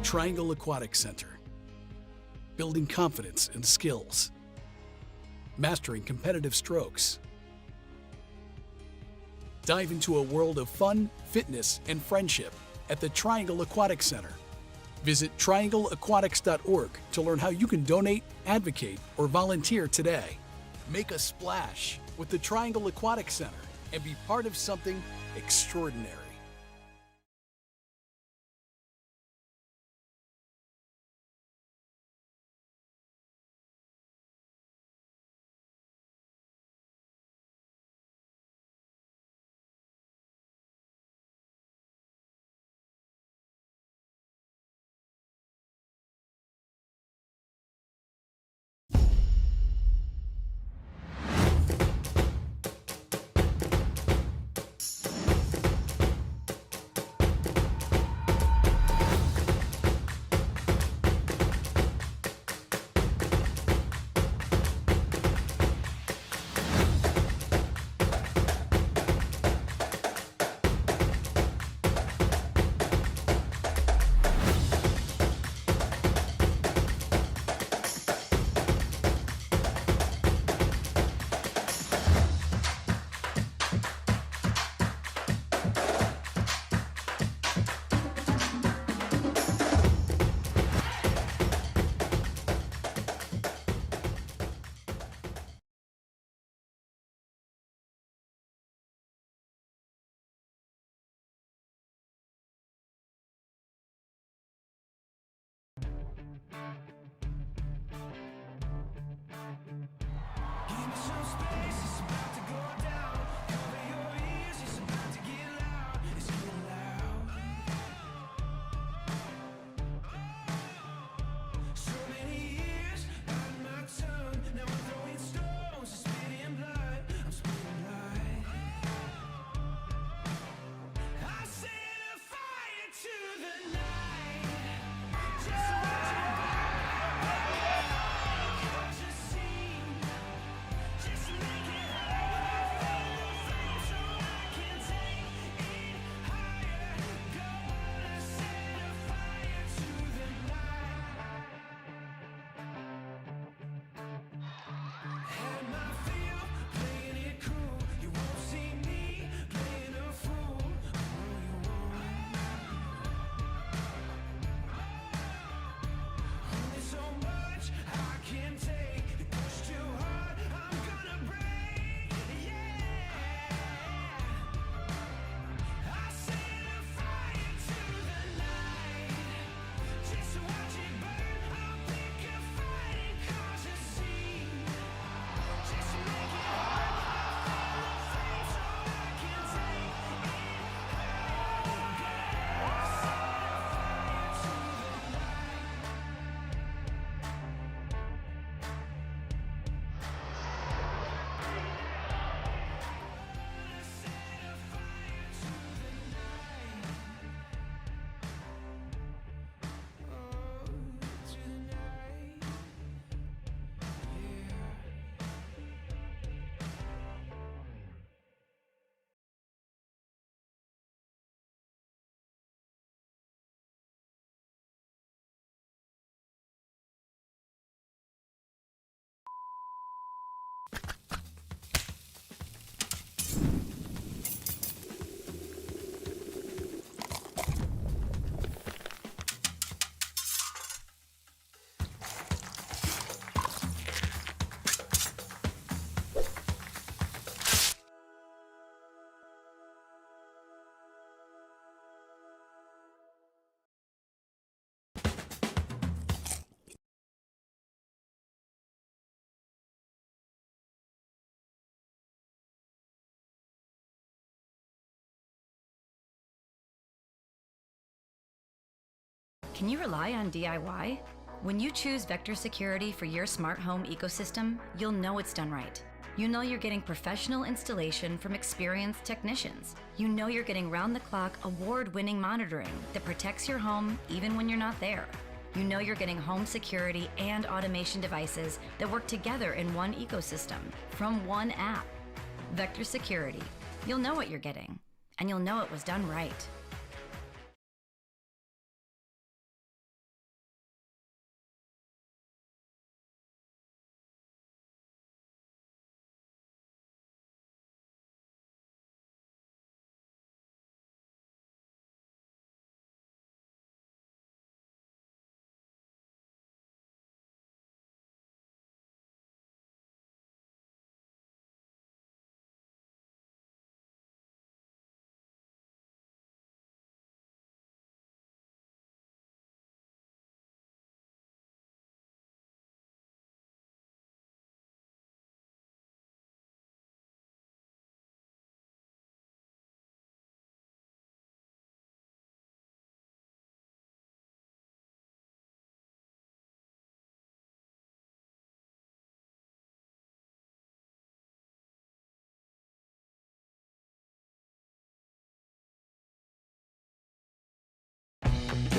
Triangle Aquatic Center. Building confidence and skills. Mastering competitive strokes. Dive into a world of fun, fitness, and friendship at the Triangle Aquatic Center. Visit triangleaquatics.org to learn how you can donate, advocate, or volunteer today. Make a splash with the Triangle Aquatic Center and be part of something extraordinary. Can you rely on DIY? When you choose Vector Security for your smart home ecosystem, you'll know it's done right. You know you're getting professional installation from experienced technicians. You know you're getting round-the-clock, award-winning monitoring that protects your home even when you're not there. You know you're getting home security and automation devices that work together in one ecosystem from one app. Vector Security. You'll know what you're getting, and you'll know it was done right.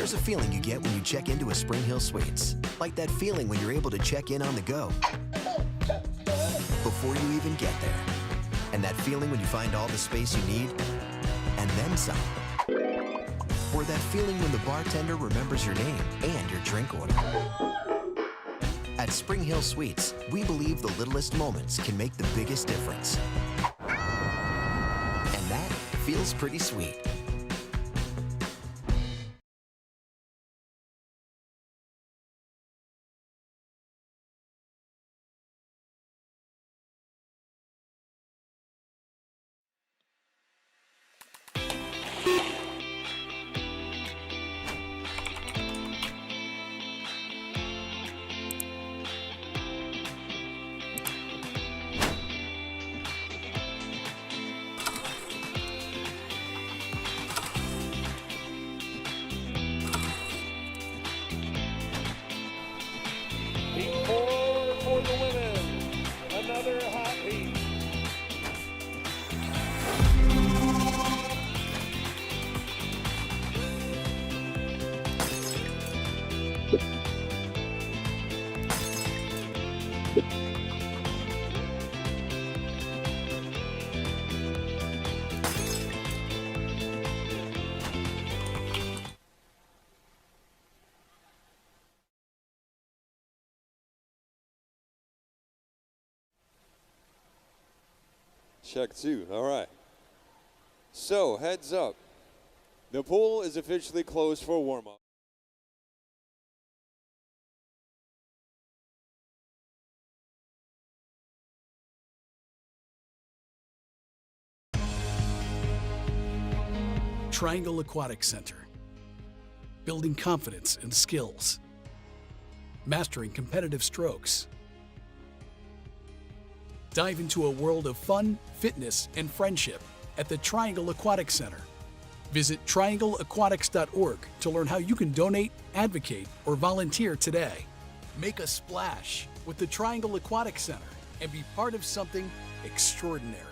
There's a feeling you get when you check into a Spring Hill Suites. Like that feeling when you're able to check in on the go before you even get there. And that feeling when you find all the space you need and then some. Or that feeling when the bartender remembers your name and your drink order. At Spring Hill Suites, we believe the littlest moments can make the biggest difference. And that feels pretty sweet. Heat 4 for the women. Another hot heat. Check 2, all right. So, heads up. The pool is officially closed for warm-up. Triangle Aquatic Center. Building confidence and skills. Mastering competitive strokes. Dive into a world of fun, fitness, and friendship at the Triangle Aquatic Center. Visit triangleaquatics.org to learn how you can donate, advocate, or volunteer today. Make a splash with the Triangle Aquatic Center and be part of something extraordinary.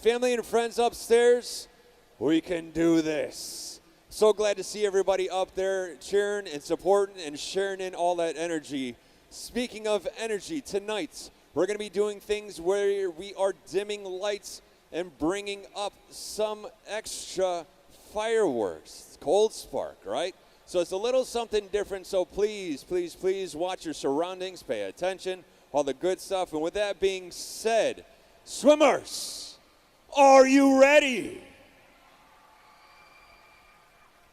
Family and friends upstairs, we can do this. So glad to see everybody up there cheering and supporting and sharing in all that energy. Speaking of energy, tonight we're going to be doing things where we are dimming lights and bringing up some extra fireworks. It's Cold Spark, right? So it's a little something different, so please, please, please watch your surroundings, pay attention, all the good stuff. And with that being said, swimmers, are you ready?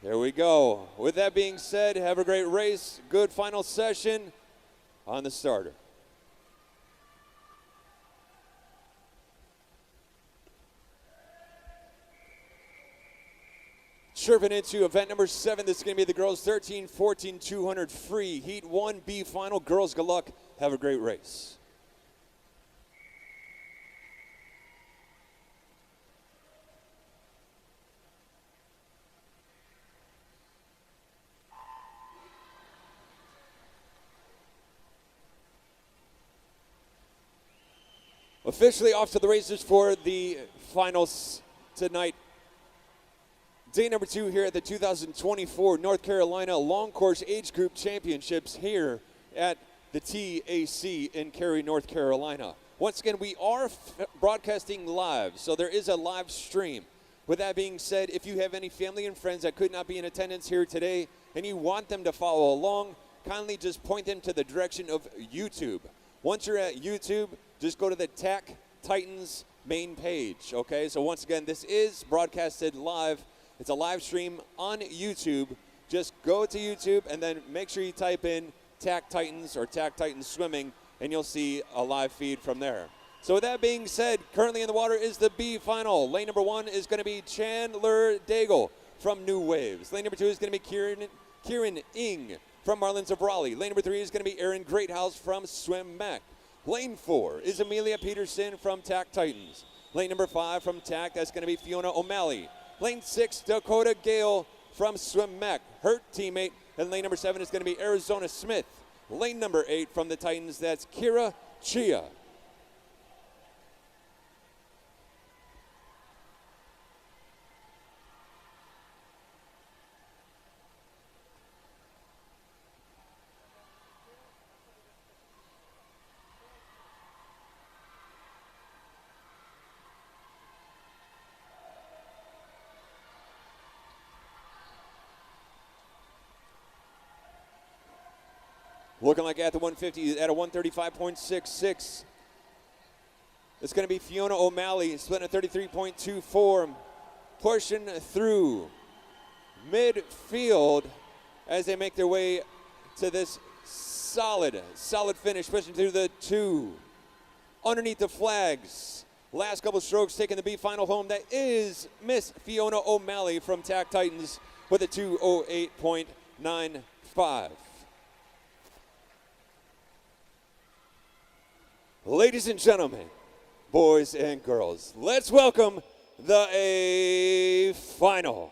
There we go. With that being said, have a great race. Good final session on the starter. Chirping into event number 7. This is going to be the girls 13, 14, 200 free. Heat 1B final. Girls, good luck. Have a great race. Officially off to the races for the finals tonight. Day number 2 here at the 2024 North Carolina Long Course Age Group Championships here at the TAC in Cary, North Carolina. Once again, we are broadcasting live, so there is a live stream. With that being said, if you have any family and friends that could not be in attendance here today and you want them to follow along, kindly just point them to the direction of YouTube. Once you're at YouTube, just go to the TAC Titans main page, okay? So once again, this is broadcasted live. It's a live stream on YouTube. Just go to YouTube and then make sure you type in TAC Titans or TAC Titans Swimming, and you'll see a live feed from there. So with that being said, currently in the water is the B final. Lane number 1 is going to be Chandler Daigle from New Waves. Lane number 2 is going to be Kieran Ing from Marlins of Raleigh. Lane number 3 is going to be Aaron Greathouse from Swim Mac. Lane 4 is Amelia Peterson from TAC Titans. Lane number 5 from TAC, that's going to be Fiona O'Malley. Lane 6, Dakota Gale from Swim Mac, her teammate. And lane number 7 is going to be Arizona Smith. Lane number 8 from the Titans, that's Kira Chia. Looking like at the 150, at a 135.66. It's going to be Fiona O'Malley, splitting a 33.24, pushing through midfield as they make their way to this solid finish, pushing through the 2. Underneath the flags, last couple strokes taking the B final home. That is Miss Fiona O'Malley from TAC Titans with a 2:08.95. Ladies and gentlemen, boys and girls, let's welcome the A final.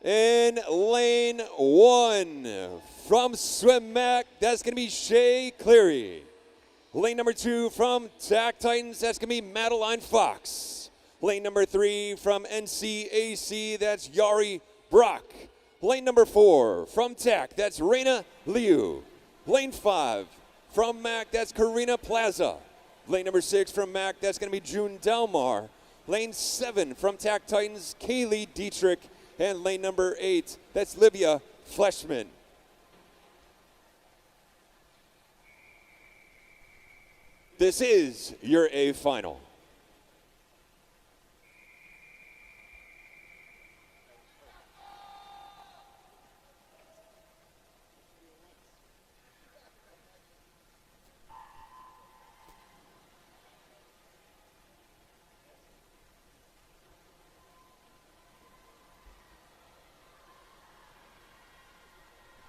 In lane 1 from Swim Mac, that's going to be Shay Cleary. Lane number 2 from TAC Titans, that's going to be Madeline Fox. Lane number 3 from NCAC, that's Yari Brock. Lane number 4 from TAC, that's Reina Liu. Lane 5 from MAC, that's Karina Plaza. Lane number 6 from MAC, that's going to be June Delmar. Lane 7 from TAC Titans, Kaylee Dietrich. And lane number 8, that's Livia Fleshman. This is your A final.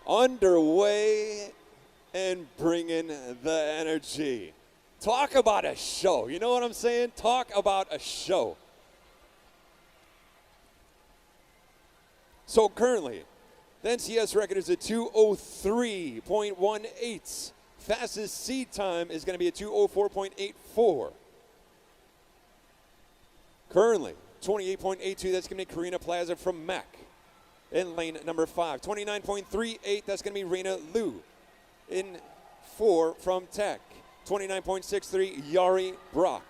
Underway and bringing the energy. Talk about a show. You know what I'm saying? Talk about a show. So currently, the NCS record is a 2:03.18. Fastest seed time is going to be a 2:04.84. Currently, 28.82, that's going to be Karina Plaza from Mac in lane number 5. 29.38, that's going to be Reina Liu in 4 from Tech. 29.63, Yari Brock.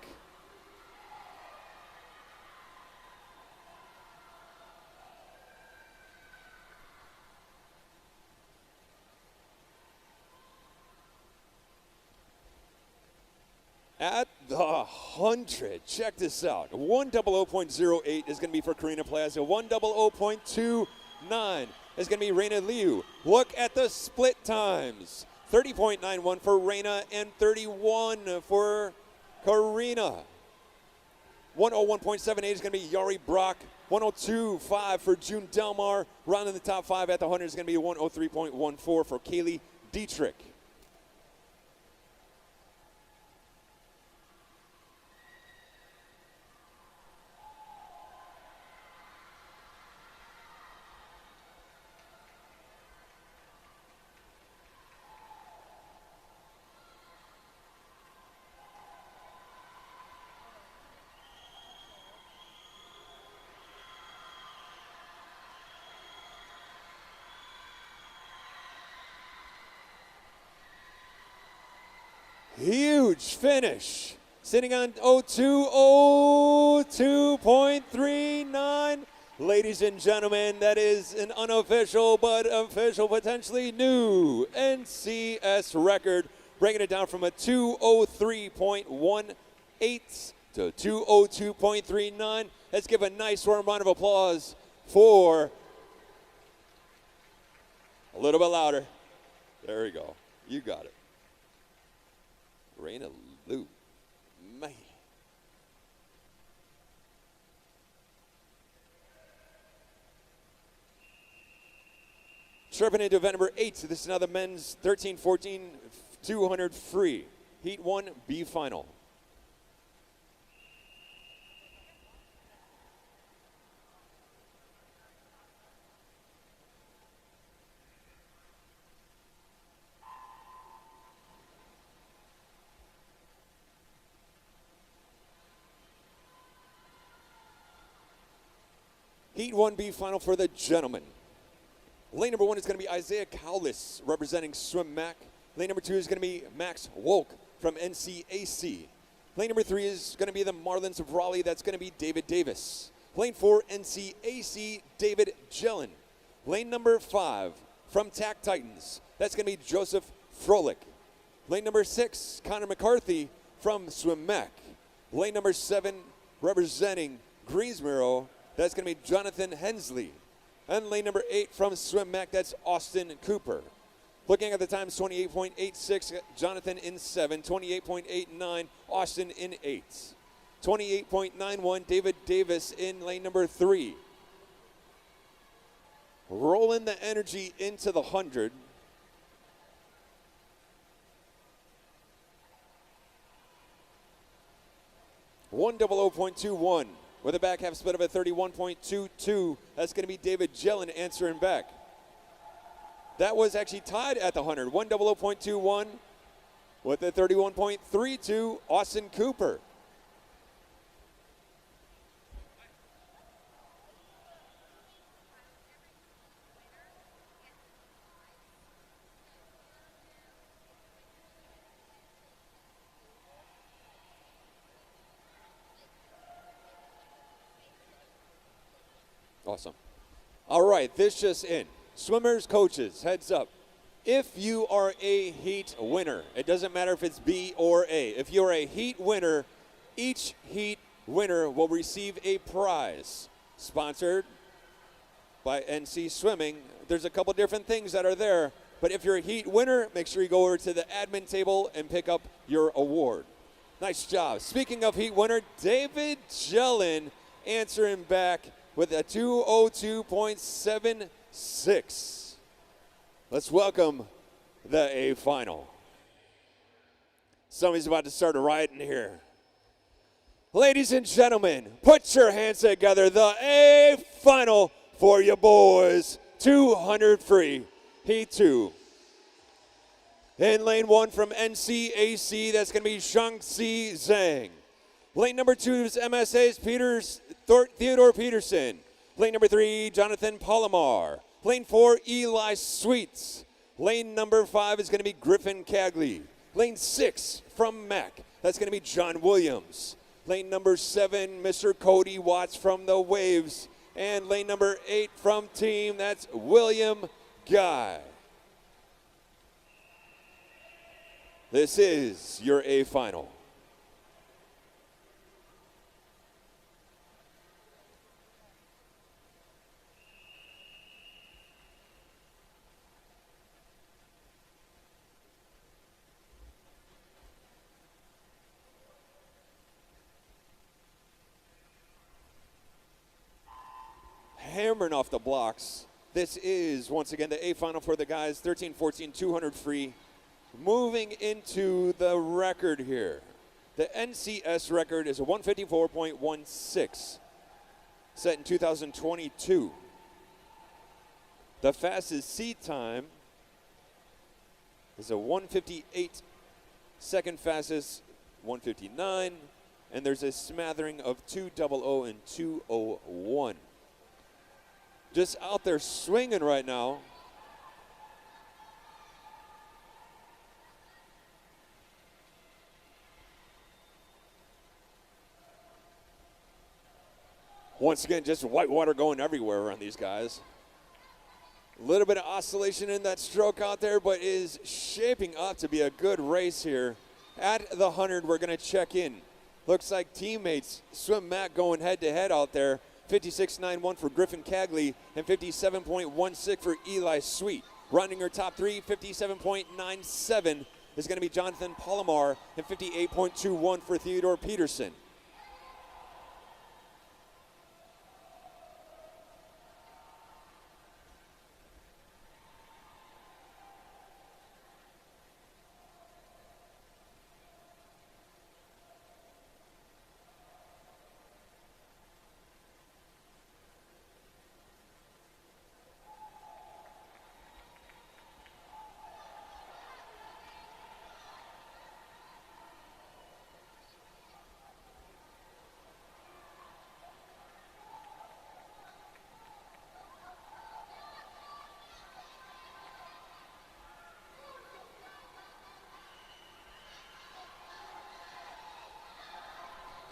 At the 100, check this out. 100.08 is going to be for Karina Plaza. 100.29 is going to be Reina Liu. Look at the split times. 30.91 for Reina and 31 for Karina. 101.78 is going to be Yari Brock. 102.5 for June Delmar. Rounding the top 5 at the 100 is going to be 103.14 for Kaylee Dietrich. Huge finish. Sitting on 02.39. Ladies and gentlemen, that is an unofficial but official, potentially new NCS record, bringing it down from a 203.18 to 202.39. Let's give a nice warm round of applause for, a little bit louder. There we go. You got it. Reina Liu, man. Tripping into event number 8. This is now the men's 13-14 200 free. Heat 1 B final. Heat 1B final for the gentlemen. Lane number 1 is going to be Isaiah Cowlis representing Swim Mac. Lane number 2 is going to be Max Wolk from NCAC. Lane number 3 is going to be the Marlins of Raleigh. That's going to be David Davis. Lane 4, NCAC, David Jellin. Lane number 5 from TAC Titans. That's going to be Joseph Froelich. Lane number 6, Connor McCarthy from Swim Mac. Lane number 7 representing Greensboro. That's going to be Jonathan Hensley. And lane number 8 from Swim Mac, that's Austin Cooper. Looking at the times, 28.86, Jonathan in 7, 28.89, Austin in 8. 28.91, David Davis in lane number 3. Rolling the energy into the 100. .21 with a back half split of a 31.22. That's going to be David Jellin answering back. That was actually tied at the 100. 100.21 with a 31.32, Austin Cooper. Awesome. All right, this just in. Swimmers, coaches, heads up. If you are a heat winner, it doesn't matter if it's B or A. If you're a heat winner, each heat winner will receive a prize. Sponsored by NC Swimming. There's a couple different things that are there, but if you're a heat winner, make sure you go over to the admin table and pick up your award. Nice job. Speaking of heat winner, David Jellin answering back with a 202.76. Let's welcome the A final. Somebody's about to start a riot in here. Ladies and gentlemen, put your hands together. The A final for you boys. 200 free, Heat 2. In lane 1 from NCAC, that's going to be Shangxi Zhang. Lane number 2 is MSA's Theodore Peterson. Lane number 3, Jonathan Palomar. Lane 4, Eli Sweets. Lane number 5 is going to be Griffin Cagley. Lane 6 from Mac, that's going to be John Williams. Lane number 7, Mr. Cody Watts from the Waves. And lane number 8 from Team, that's William Guy. This is your A final. Hammering off the blocks. This is, once again, the A final for the guys, 13-14, 200 free. Moving into the record here. The NCS record is a 154.16, set in 2022. The fastest seed time is a 158, second fastest 159, and there's a smattering of 200 and 201. Just out there swinging right now. Once again, just white water going everywhere around these guys. A little bit of oscillation in that stroke out there, but is shaping up to be a good race here. At the 100, we're going to check in. Looks like teammates, Swim Mac going head-to-head out there. 56.91 for Griffin Cagley and 57.16 for Eli Sweet. Running her top 3, 57.97 is going to be Jonathan Palomar and 58.21 for Theodore Peterson.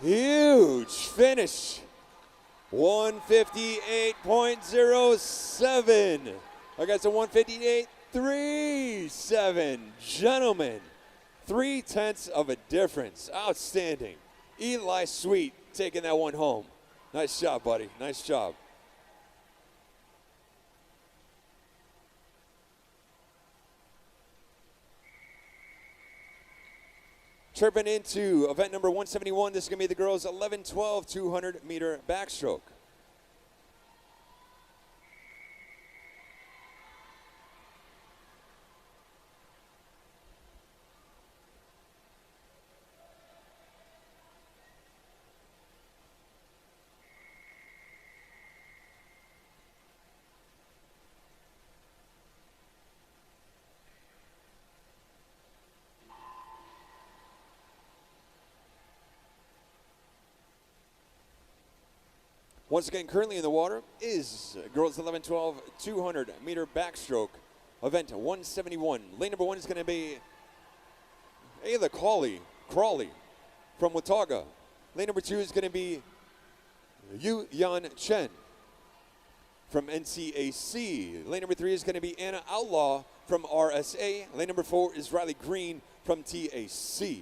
Huge finish. 158.07. I got some 158.37. Gentlemen, 0.3 of a difference. Outstanding. Eli Sweet taking that one home. Nice job, buddy. Nice job. Chirping into event number 171. This is going to be the girls' 11-12 200-meter backstroke. Once again, currently in the water is girls 11-12 200-meter backstroke, event 171. Lane number 1 is going to be Ayla Crawley from Watauga. Lane number 2 is going to be Yu Yan Chen from NCAC. Lane number 3 is going to be Anna Outlaw from RSA. Lane number 4 is Riley Green from TAC.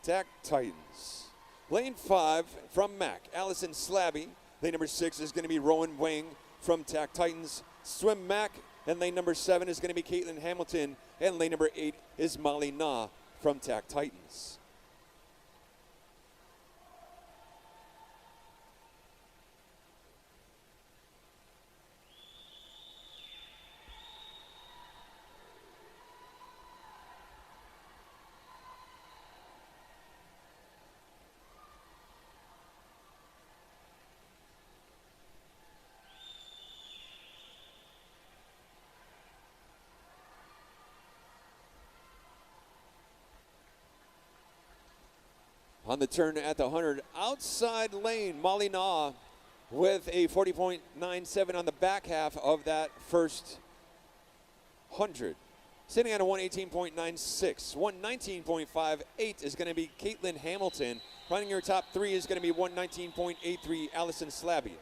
TAC Titans. Lane 5 from Mac, Allison Slabby. Lane number 6 is going to be Rowan Wang from TAC Titans. Swim Mac. And lane number 7 is going to be Caitlin Hamilton. And lane number 8 is Molly Na from TAC Titans. on the turn at the 100. Outside lane, Molly Na with a 40.97 on the back half of that first 100. Sitting at a 118.96. 119.58 is going to be Caitlin Hamilton. Running your top three is going to be 119.83 Allison Slabby.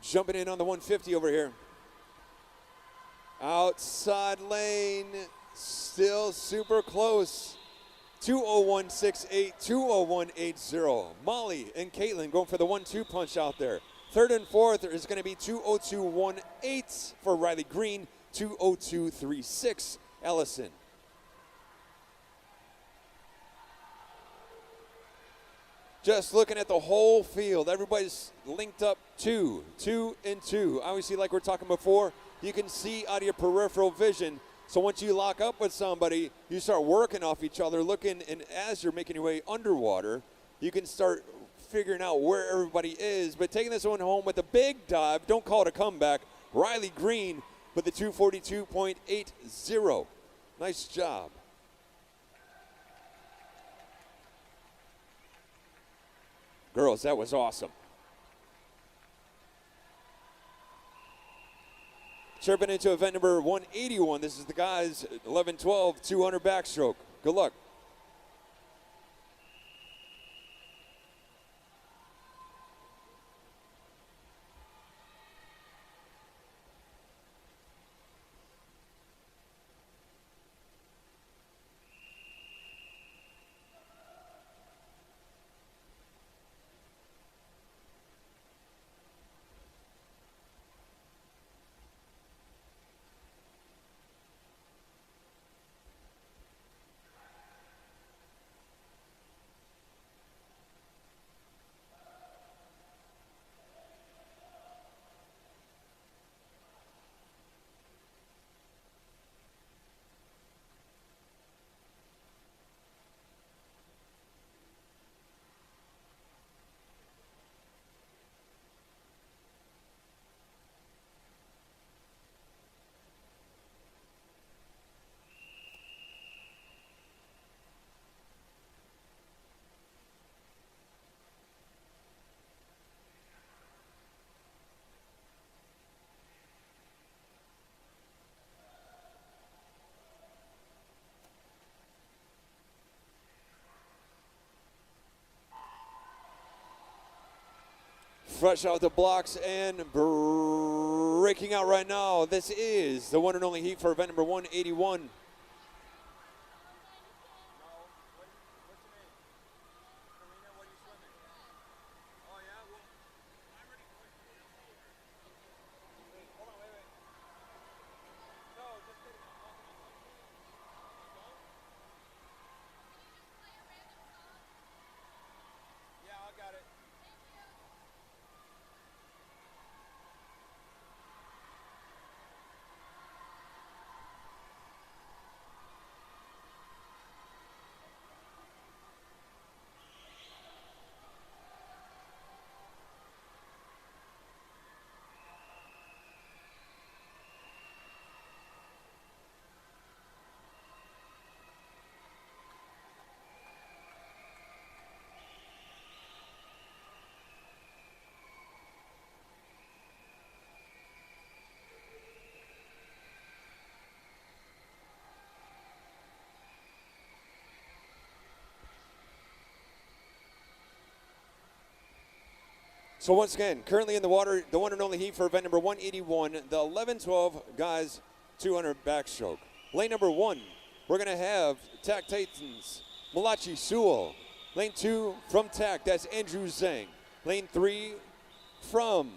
Jumping in on the 150 over here. Outside lane, still super close. 201.68, 201.80. Molly and Caitlin going for the 1-2 punch out there. Third and fourth is going to be 202.18 for Riley Green, 202.36 Ellison. Just looking at the whole field, everybody's linked up 2 and 2. Obviously, like we're talking before, you can see out of your peripheral vision. So once you lock up with somebody, you start working off each other, looking, and as you're making your way underwater, you can start figuring out where everybody is. But taking this one home with a big dive, don't call it a comeback, Riley Green with the 242.80. Nice job. Girls, that was awesome. Chirping into event number 181. This is the guys 11-12, 200 backstroke. Good luck. Fresh out the blocks and breaking out right now. This is the one and only heat for event number 181. So once again, currently in the water, the one and only heat for event number 181, the 11-12 guys 200 backstroke. Lane number 1, we're going to have TAC Titans, Malachi Sewell. Lane 2 from TAC, that's Andrew Zhang. Lane 3 from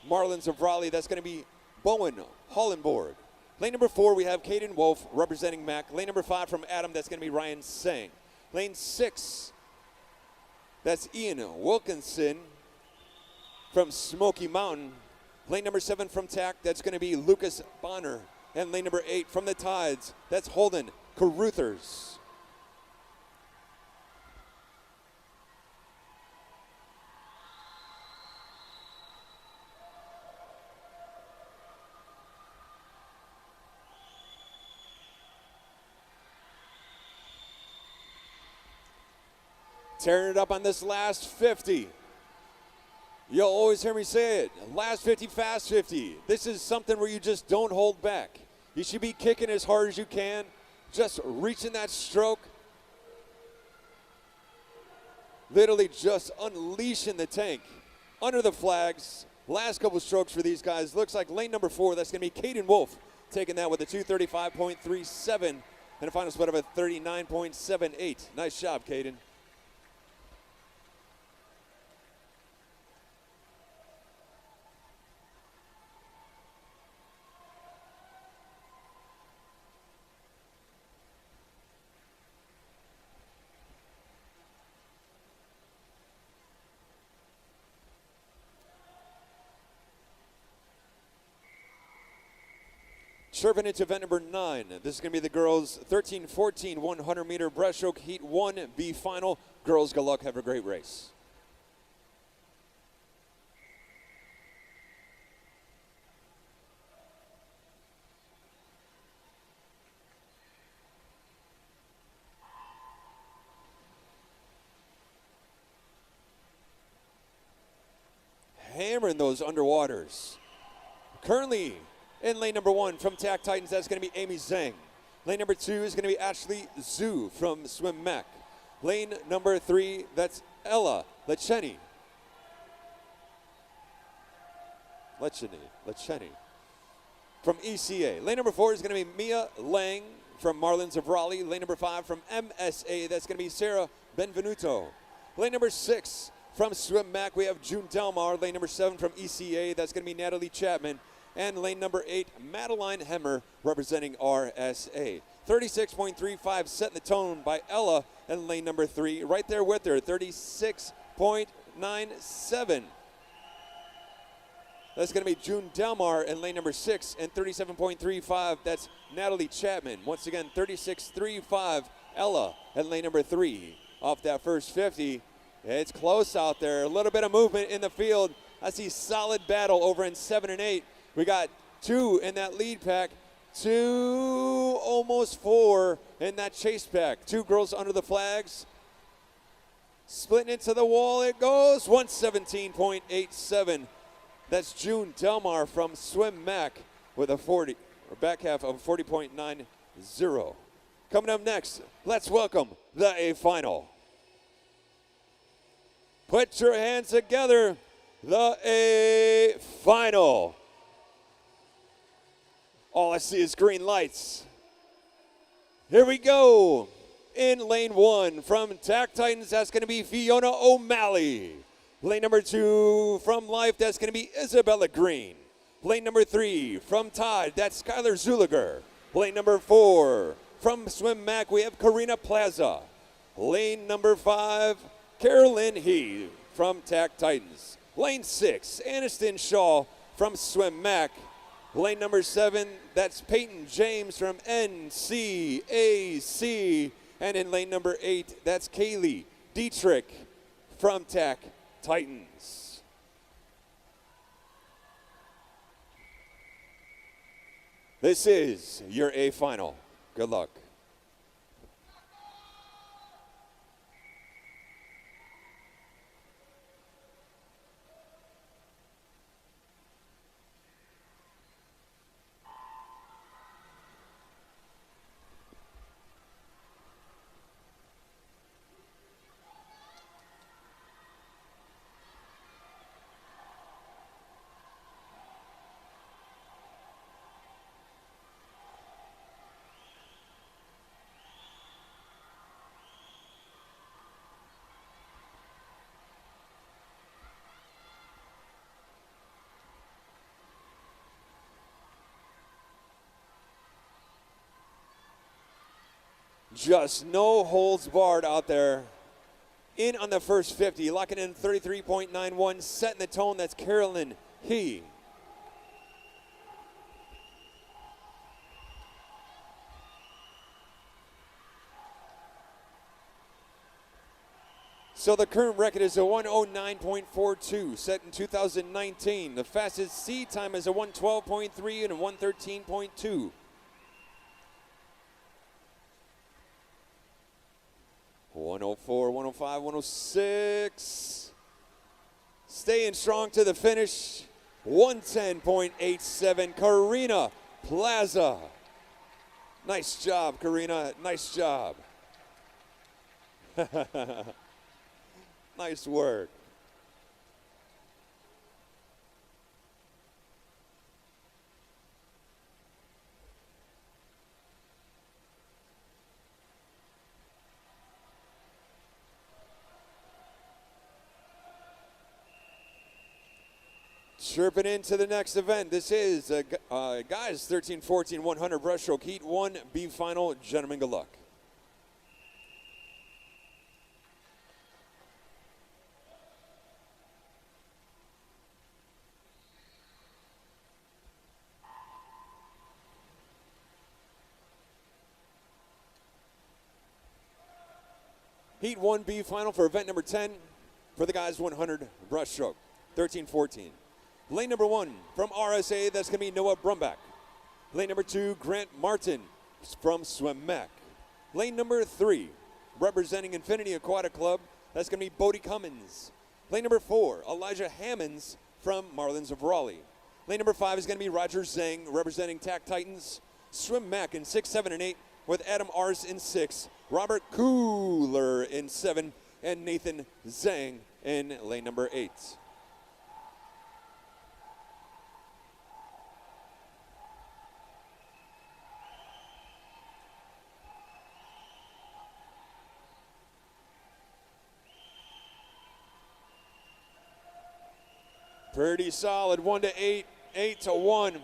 Marlins of Raleigh, that's going to be Bowen Hollenborg. Lane number 4, we have Caden Wolf representing MAC. Lane number 5 from Adam, that's going to be Ryan Sang. Lane 6, that's Ian Wilkinson from Smoky Mountain. Lane number 7 from TAC, that's going to be Lucas Bonner. And lane number 8 from the Tides, that's Holden Caruthers. Tearing it up on this last 50. You'll always hear me say it. Last 50, fast 50. This is something where you just don't hold back. You should be kicking as hard as you can, just reaching that stroke. Literally just unleashing the tank under the flags. Last couple strokes for these guys. Looks like lane number 4, that's going to be Caden Wolf, taking that with a 2:35.37 and a final split of a 39.78. Nice job, Caden. Serving into event number 9. This is going to be the girls' 13-14 100-meter breaststroke heat 1B final. Girls, good luck. Have a great race. Hammering those underwaters. Currently in lane number 1 from TAC Titans, that's going to be Amy Zhang. Lane number 2 is going to be Ashley Zhu from Swim Mac. Lane number 3, that's Ella Lecheni. From ECA. Lane number 4 is going to be Mia Lang from Marlins of Raleigh. Lane number 5 from MSA, that's going to be Sarah Benvenuto. Lane number 6 from Swim Mac, we have June Delmar. Lane number 7 from ECA, that's going to be Natalie Chapman. And lane number 8, Madeline Hemmer, representing RSA. 36.35, setting the tone by Ella. And lane number 3, right there with her, 36.97. That's going to be June Delmar in lane number 6, and 37.35, that's Natalie Chapman. Once again, 36.35, Ella at lane number 3. Off that first 50, it's close out there. A little bit of movement in the field. I see solid battle over in 7 and 8. We got 2 in that lead pack, 2, almost 4 in that chase pack. 2 girls under the flags. Splitting into the wall it goes, 117.87. That's June Delmar from Swim Mac with a 40, or back half of 40.90. Coming up next, let's welcome the A final. Put your hands together, the A final. All I see is green lights. Here we go. In lane 1 from TAC Titans, that's going to be Fiona O'Malley. Lane number 2 from Life, that's going to be Isabella Green. Lane number 3 from Tide, that's Skylar Zuliger. Lane number 4 from Swim Mac, we have Karina Plaza. Lane number 5, Carolyn He from TAC Titans. Lane 6, Aniston Shaw from Swim Mac. Lane number 7, that's Peyton James from NCAC. And in lane number 8, that's Kaylee Dietrich from TAC Titans. This is your A final. Good luck. Just no holds barred out there. In on the first 50, locking in 33.91, setting the tone, that's Carolyn He. So the current record is a 109.42, set in 2019. The fastest seed time is a 112.3 and a 113.2. .104, 105, 106. Staying strong to the finish. 110.87. Karina Plaza. Nice job, Karina. Nice job. Nice work. Chirping into the next event. This is guys 13-14 100 breaststroke heat 1B final. Gentlemen, good luck. Heat 1B final for event number 10 for the guys 100 breaststroke 13-14. Lane number 1 from RSA, that's going to be Noah Brumback. Lane number 2, Grant Martin from SwimMac. Lane number 3, representing Infinity Aquatic Club, that's going to be Bodie Cummins. Lane number 4, Elijah Hammonds from Marlins of Raleigh. Lane number 5 is going to be Roger Zhang, representing TAC Titans. SwimMac in 6, 7, and 8, with Adam Ars in 6, Robert Cooler in 7, and Nathan Zhang in lane number 8. Pretty solid, 1-8, 8-1.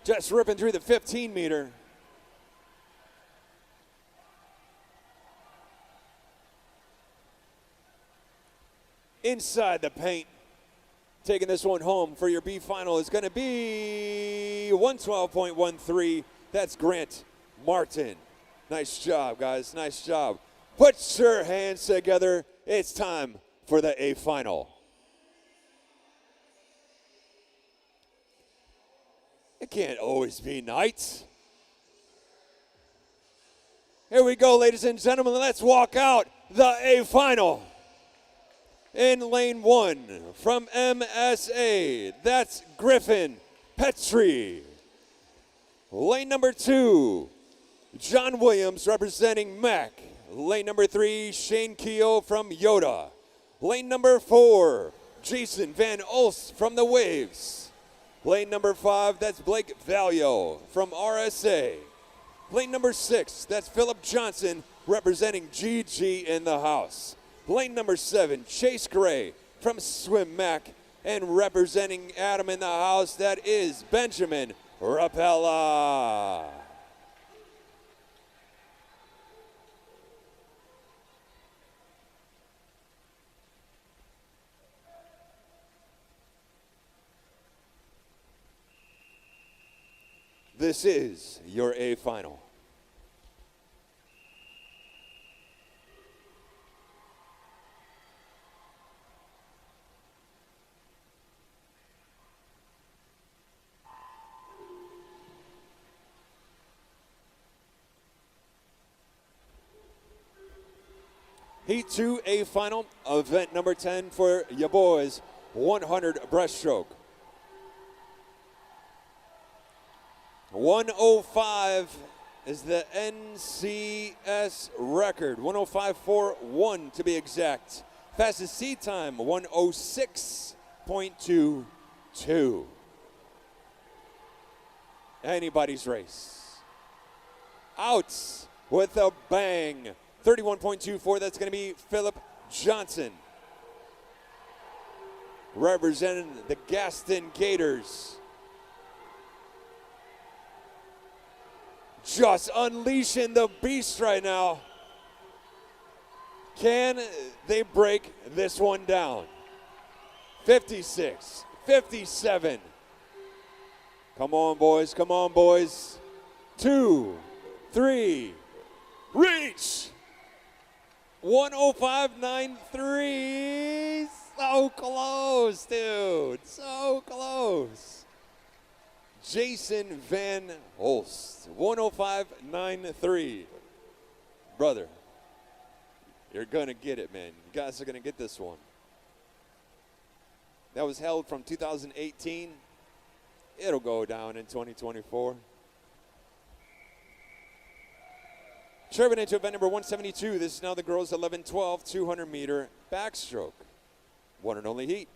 Just ripping through the 15-meter. Inside the paint. Taking this one home for your B final is going to be 112.13. That's Grant Martin. Nice job, guys. Nice job. Put your hands together. It's time for the A final. It can't always be night. Here we go, ladies and gentlemen. Let's walk out the A final. In lane 1 from MSA, that's Griffin Petrie. Lane number 2, John Williams representing Mac. Lane number 3, Shane Keogh from Yoda. Lane number 4, Jason Van Olst from the Waves. Lane number 5, that's Blake Valio from RSA. Lane number 6, that's Philip Johnson representing GG in the house. Lane number 7, Chase Gray from SwimMac, and representing Adam in the house, that is Benjamin Rapella. This is your A final. Heat 2 A final, event number 10 for ya boys, 100 breaststroke. 105 is the NCS record, 105.41 to be exact. Fastest seed time, 106.22. Anybody's race. Outs with a bang. 31.24, that's going to be Philip Johnson. Representing the Gaston Gators. Just unleashing the beast right now. Can they break this one down? 56, 57. Come on, boys, come on, boys. 2, 3, reach. 105.93. So close, dude. So close. Jason Van Holst, 105.93. Brother, you're going to get it, man. You guys are going to get this one. That was held from 2018. It'll go down in 2024. Serving into event number 172. This is now the girls 11-12 200-meter backstroke. One and only heat.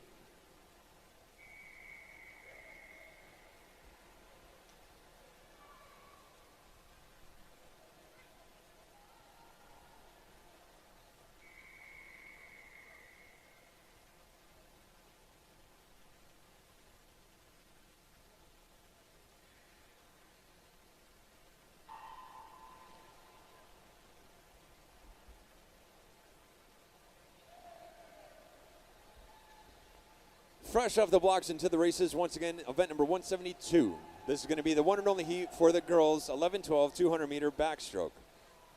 Fresh off the blocks into the races, once again, event number 172. This is going to be the one and only heat for the girls, 11-12 200-meter backstroke.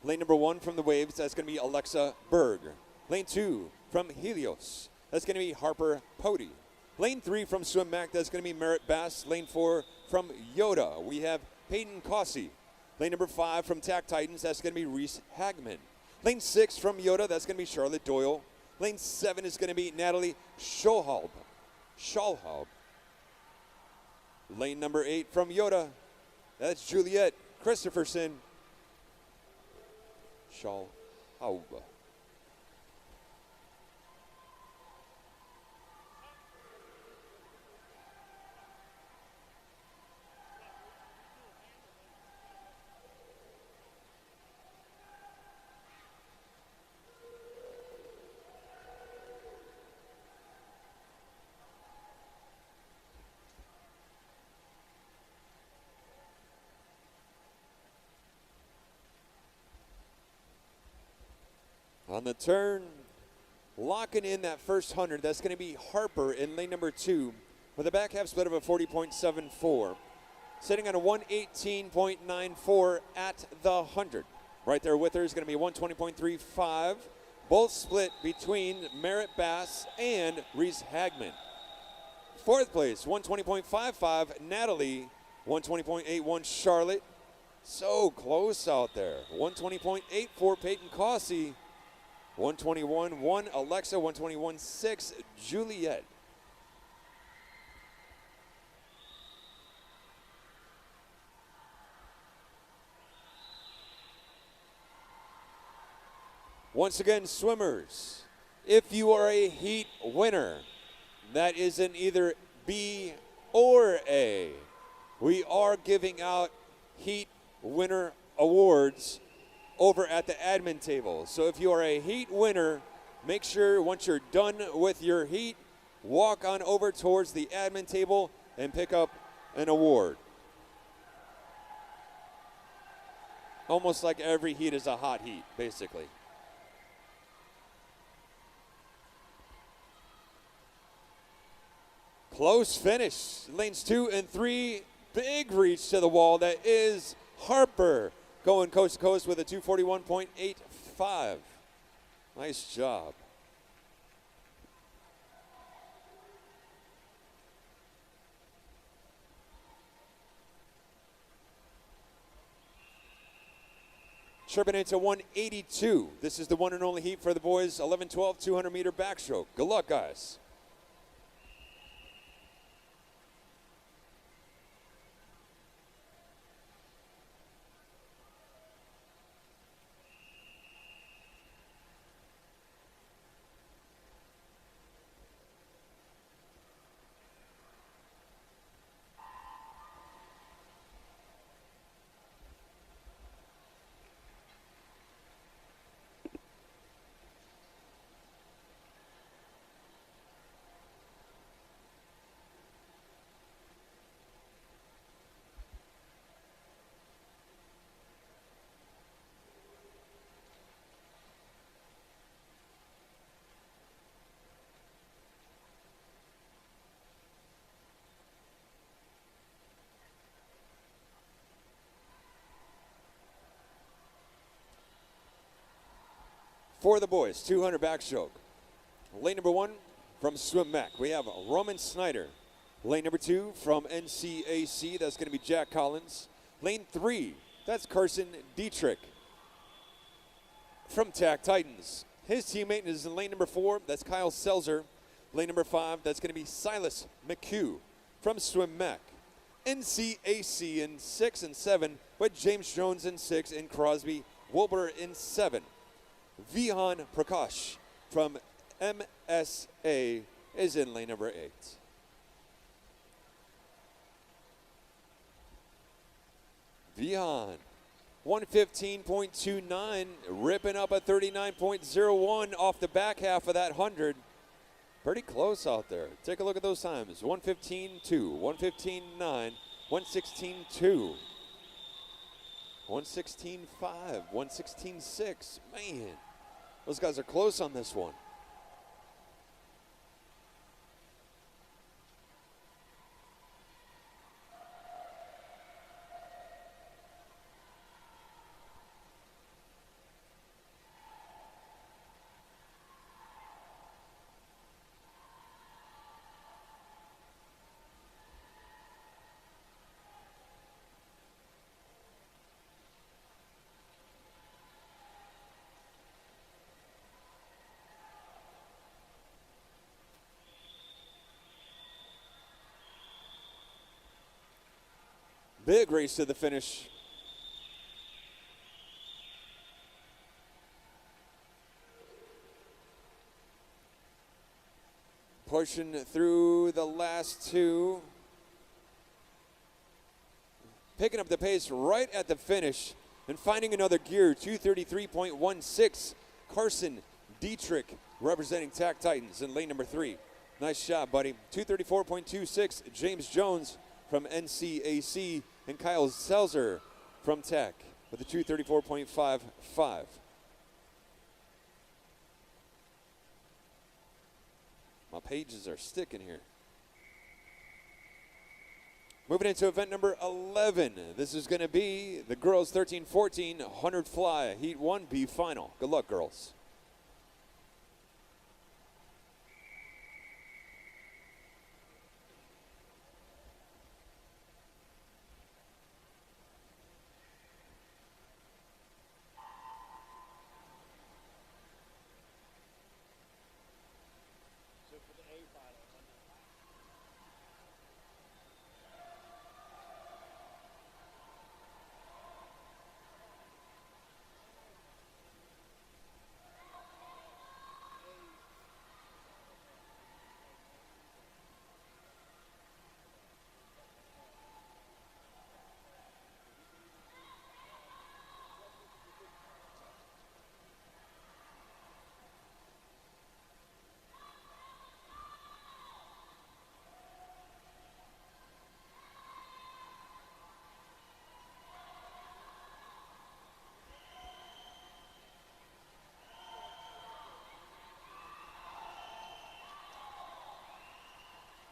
Lane number 1 from the Waves, that's going to be Alexa Berg. Lane 2 from Helios, that's going to be Harper Pody. Lane 3 from Swim Mac, that's going to be Merritt Bass. Lane 4 from Yoda, we have Peyton Cossey. Lane number 5 from Tack Titans, that's going to be Reese Hagman. Lane 6 from Yoda, that's going to be Charlotte Doyle. Lane 7 is going to be Natalie Schalhaub. Lane number 8 from Yoda, that's Juliet Christopherson. Schalhaub. On the turn, locking in that first 100, that's going to be Harper in lane number 2 with a back half split of a 40.74. Sitting on a 118.94 at the 100. Right there with her is going to be 120.35. Both split between Merritt Bass and Reese Hagman. Fourth place, 120.55, Natalie. 120.81, Charlotte. So close out there. 120.84, Peyton Cossey. 121.1, Alexa. 121.6, Juliet. Once again, swimmers, if you are a heat winner, that is an either B or A. We are giving out heat winner awards over at the admin table. So if you are a heat winner, make sure once you're done with your heat, walk on over towards the admin table and pick up an award. Almost like every heat is a hot heat, basically. Close finish. Lanes 2 and 3, big reach to the wall. That is Harper going coast to coast with a 241.85. Nice job. Chirping into 182. This is the one and only heat for the boys, 11-12 200-meter backstroke. Good luck, guys. for the boys, 200 backstroke. Lane number 1 from Swim Mac, we have Roman Snyder. Lane number 2 from NCAC, that's going to be Jack Collins. Lane 3, that's Carson Dietrich from TAC Titans. His teammate is in lane number 4, that's Kyle Selzer. Lane number 5, that's going to be Silas McHugh from Swim Mac. NCAC in 6 and 7, with James Jones in 6 and Crosby Wilbur in 7. Vihan Prakash from MSA is in lane number 8. Vihan, 115.29, ripping up a 39.01 off the back half of that 100. Pretty close out there. Take a look at those times. 115.2, 115.9, 116.2, 116.5, 116.6. Man, those guys are close on this one. Big race to the finish. Pushing through the last two. Picking up the pace right at the finish and finding another gear, 233.16. Carson Dietrich representing TAC Titans in lane number 3. Nice shot, buddy. 234.26, James Jones from NCAC, and Kyle Selzer from TAC with a 234.55. My pages are sticking here. Moving into event number 11. This is going to be the girls 13-14 100 fly, Heat 1B final. Good luck, girls.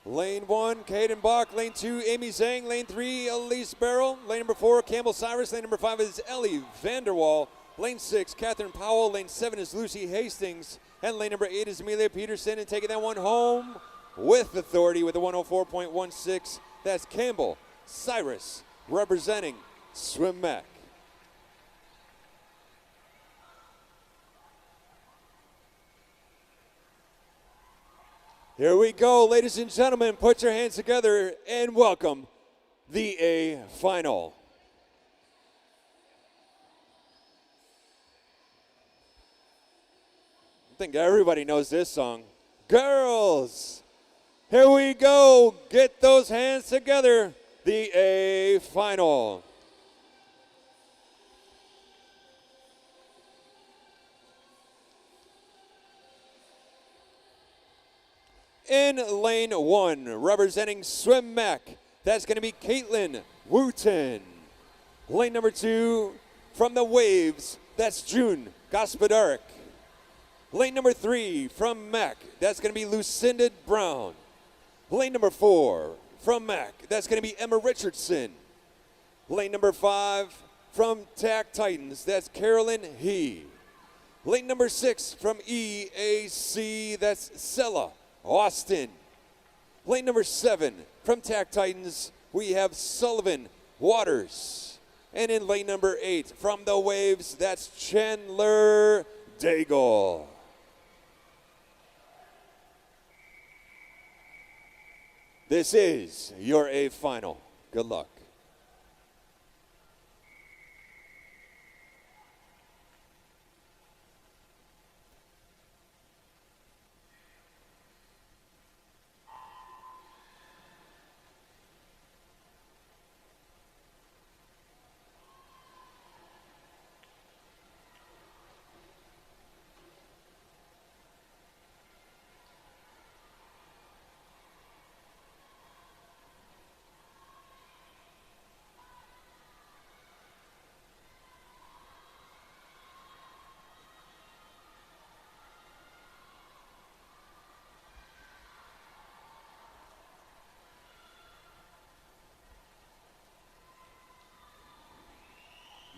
Lane 1, Caden Bach. Lane 2, Amy Zhang. Lane 3, Elise Barrel. Lane number 4, Campbell Cyrus. Lane number 5 is Ellie Vanderwall. Lane 6, Catherine Powell. Lane 7 is Lucy Hastings. And lane number 8 is Amelia Peterson. And taking that one home with authority with a 104.16. That's Campbell Cyrus representing Swim Mac. Here we go, ladies and gentlemen. Put your hands together and welcome the A final. I think everybody knows this song. Girls, here we go. Get those hands together. The A final. In lane 1, representing Swim Mac, that's going to be Caitlin Wooten. Lane number 2, from the Waves, that's June Gospodarik. Lane number 3, from Mac, that's going to be Lucinda Brown. Lane number 4, from Mac, that's going to be Emma Richardson. Lane number 5, from TAC Titans, that's Carolyn He. Lane number 6 from EAC, that's Sella Austin. Lane number 7 from TAC Titans, we have Sullivan Waters. And in lane number 8 from the Waves, that's Chandler Daigle. This is your A final. Good luck.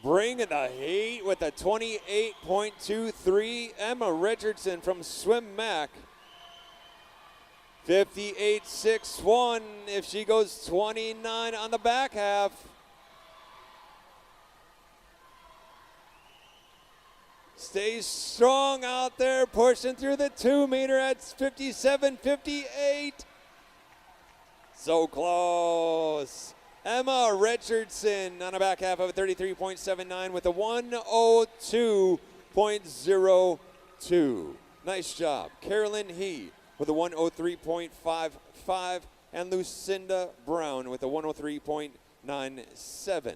Bringing the heat with a 28.23, Emma Richardson from Swim Mac. 58.61 if she goes 29 on the back half. Stays strong out there, pushing through the 2 meter at 57.58. So close. Emma Richardson on a back half of a 33.79 with a 102.02. Nice job. Carolyn He with a 103.55 and Lucinda Brown with a 103.97.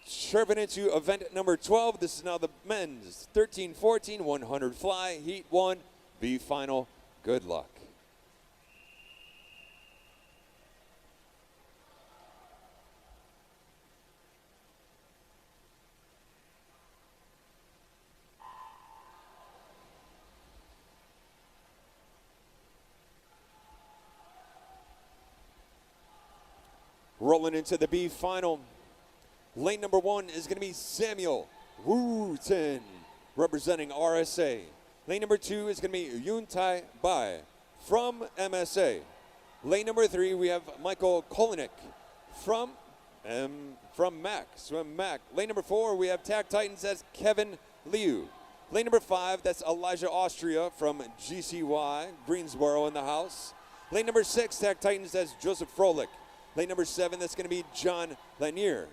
Sharpen into event number 12. This is now the men's 13-14 100 fly heat 1 B final. Good luck. Rolling into the B final. Lane number 1 is going to be Samuel Wooten, representing RSA. Lane number 2 is going to be Yuntai Bai from MSA. Lane number 3, we have Michael Kolinik from MAC, Swim Mac. Lane number 4, we have TAC Titans, that's Kevin Liu. Lane number 5, that's Elijah Austria from GCY, Greensboro in the house. Lane number 6, TAC Titans, that's Joseph Froelich. Lane number 7, that's going to be John Lanier.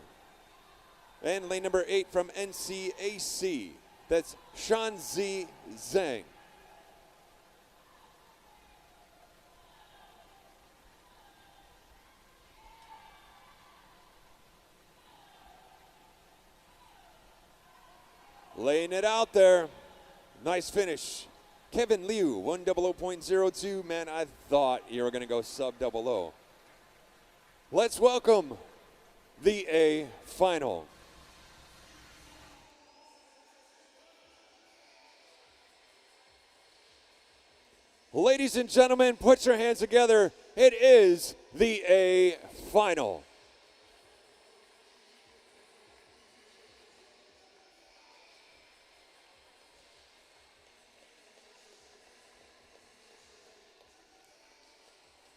And lane number 8 from NCAC, that's Shanzi Zhang. Laying it out there. Nice finish. Kevin Liu, 100.02. Man, I thought you were going to go sub-00. Let's welcome the A final. Ladies and gentlemen, put your hands together. It is the A final.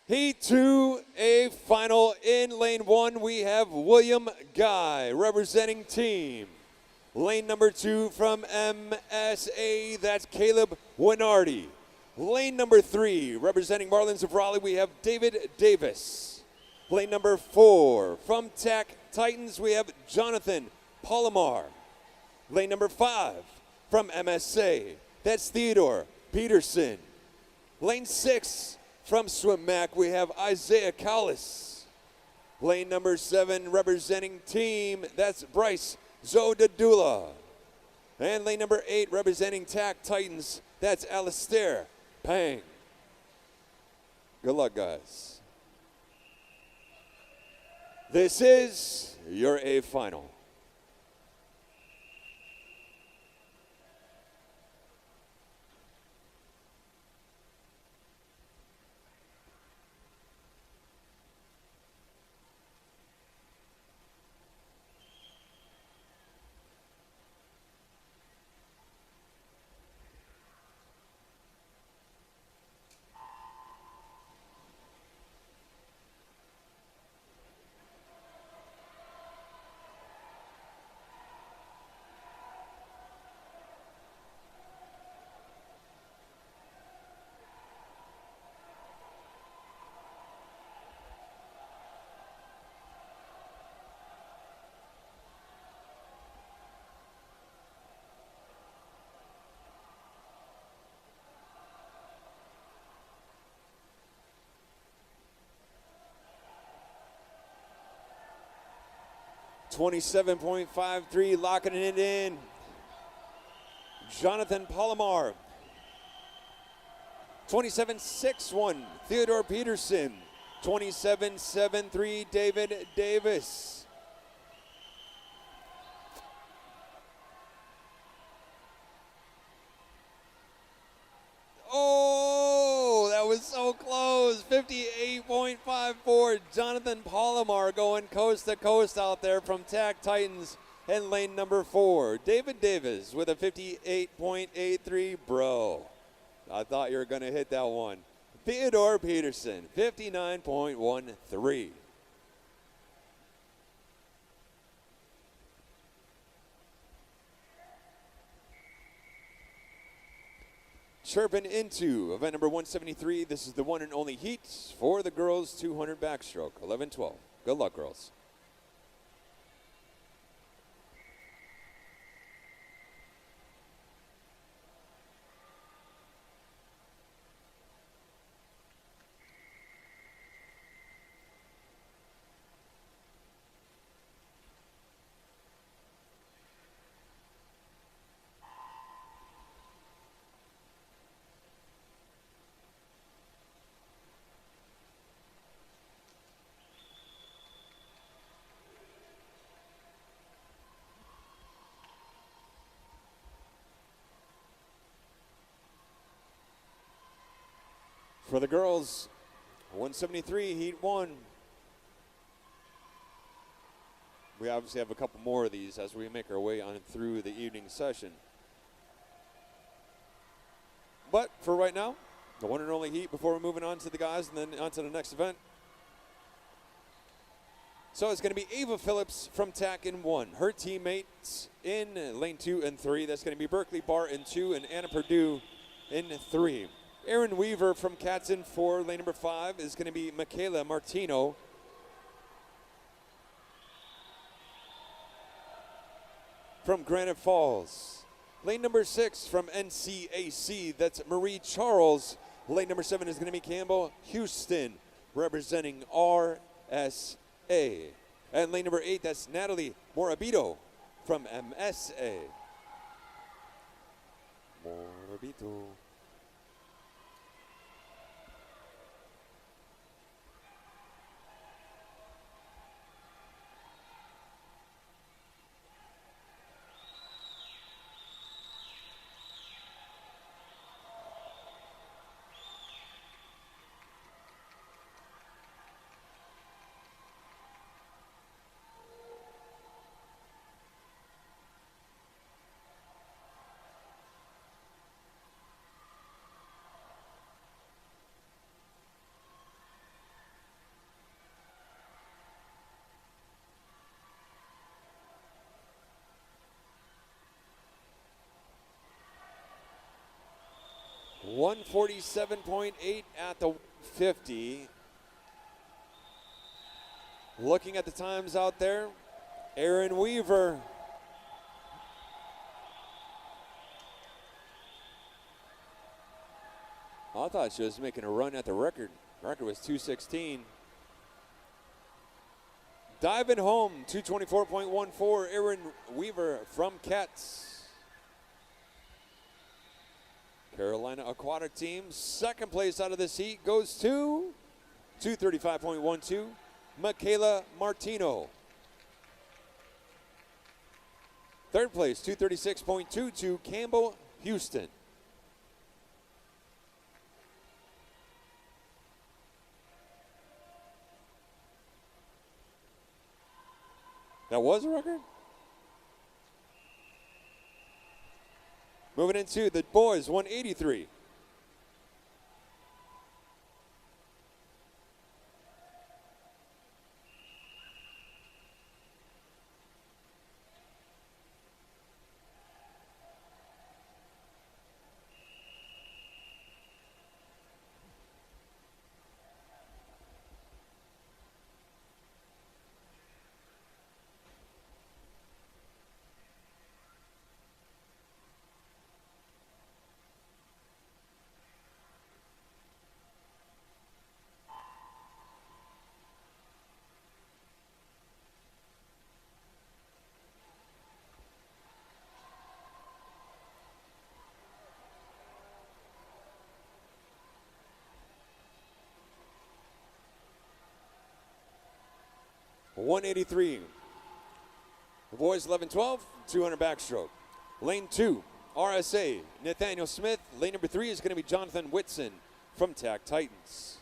Heat 2, A final. In lane 1, we have William Guy representing team. Lane number 2 from MSA, that's Caleb Winardi. Lane number 3, representing Marlins of Raleigh, we have David Davis. Lane number 4, from TAC Titans, we have Jonathan Palomar. Lane number 5, from MSA, that's Theodore Peterson. Lane 6, from Swim Mac, we have Isaiah Callis. Lane number 7, representing team, that's Bryce Zodadula. And lane number 8, representing TAC Titans, that's Alistair Pang. Good luck, guys. This is your A final. 27.53, locking it in. Jonathan Palomar. 27.61, Theodore Peterson. 27.73, David Davis. Oh, that was so close. 58.54, Jonathan Palomar going coast to coast out there from TAC Titans in lane number 4. David Davis with a 58.83, bro. I thought you were going to hit that one. Theodore Peterson, 59.13. Chirping into event number 173. This is the one and only heat for the girls 200 backstroke, 11-12. Good luck, girls. For the girls, 173, heat 1. We obviously have a couple more of these as we make our way on through the evening session. But for right now, the one and only heat before we're moving on to the guys and then on to the next event. So it's going to be Ava Phillips from TAC in 1. Her teammates in lane 2 and 3. That's going to be Berkeley Barr in 2 and Anna Purdue in 3. Aaron Weaver from Cats in 4. Lane number 5 is going to be Michaela Martino. From Granite Falls. Lane number 6 from NCAC, that's Marie Charles. Lane number 7 is going to be Campbell Houston, representing RSA. And lane number 8, that's Natalie Morabito from MSA. Morabito. .147.8 at the 50. Looking at the times out there, Aaron Weaver. I thought she was making a run at the record. Record was 2:16. Diving home, 2:24.14, Aaron Weaver from Cats. Carolina Aquatic Team, second place out of this heat goes to 2:35.12, Michaela Martino. Third place, 2:36.22, Campbell Houston. That was a record? Moving into the boys, 183. 183. The boys 11-12, 200 backstroke. Lane 2, RSA, Nathaniel Smith. Lane number 3 is going to be Jonathan Whitson from TAC Titans.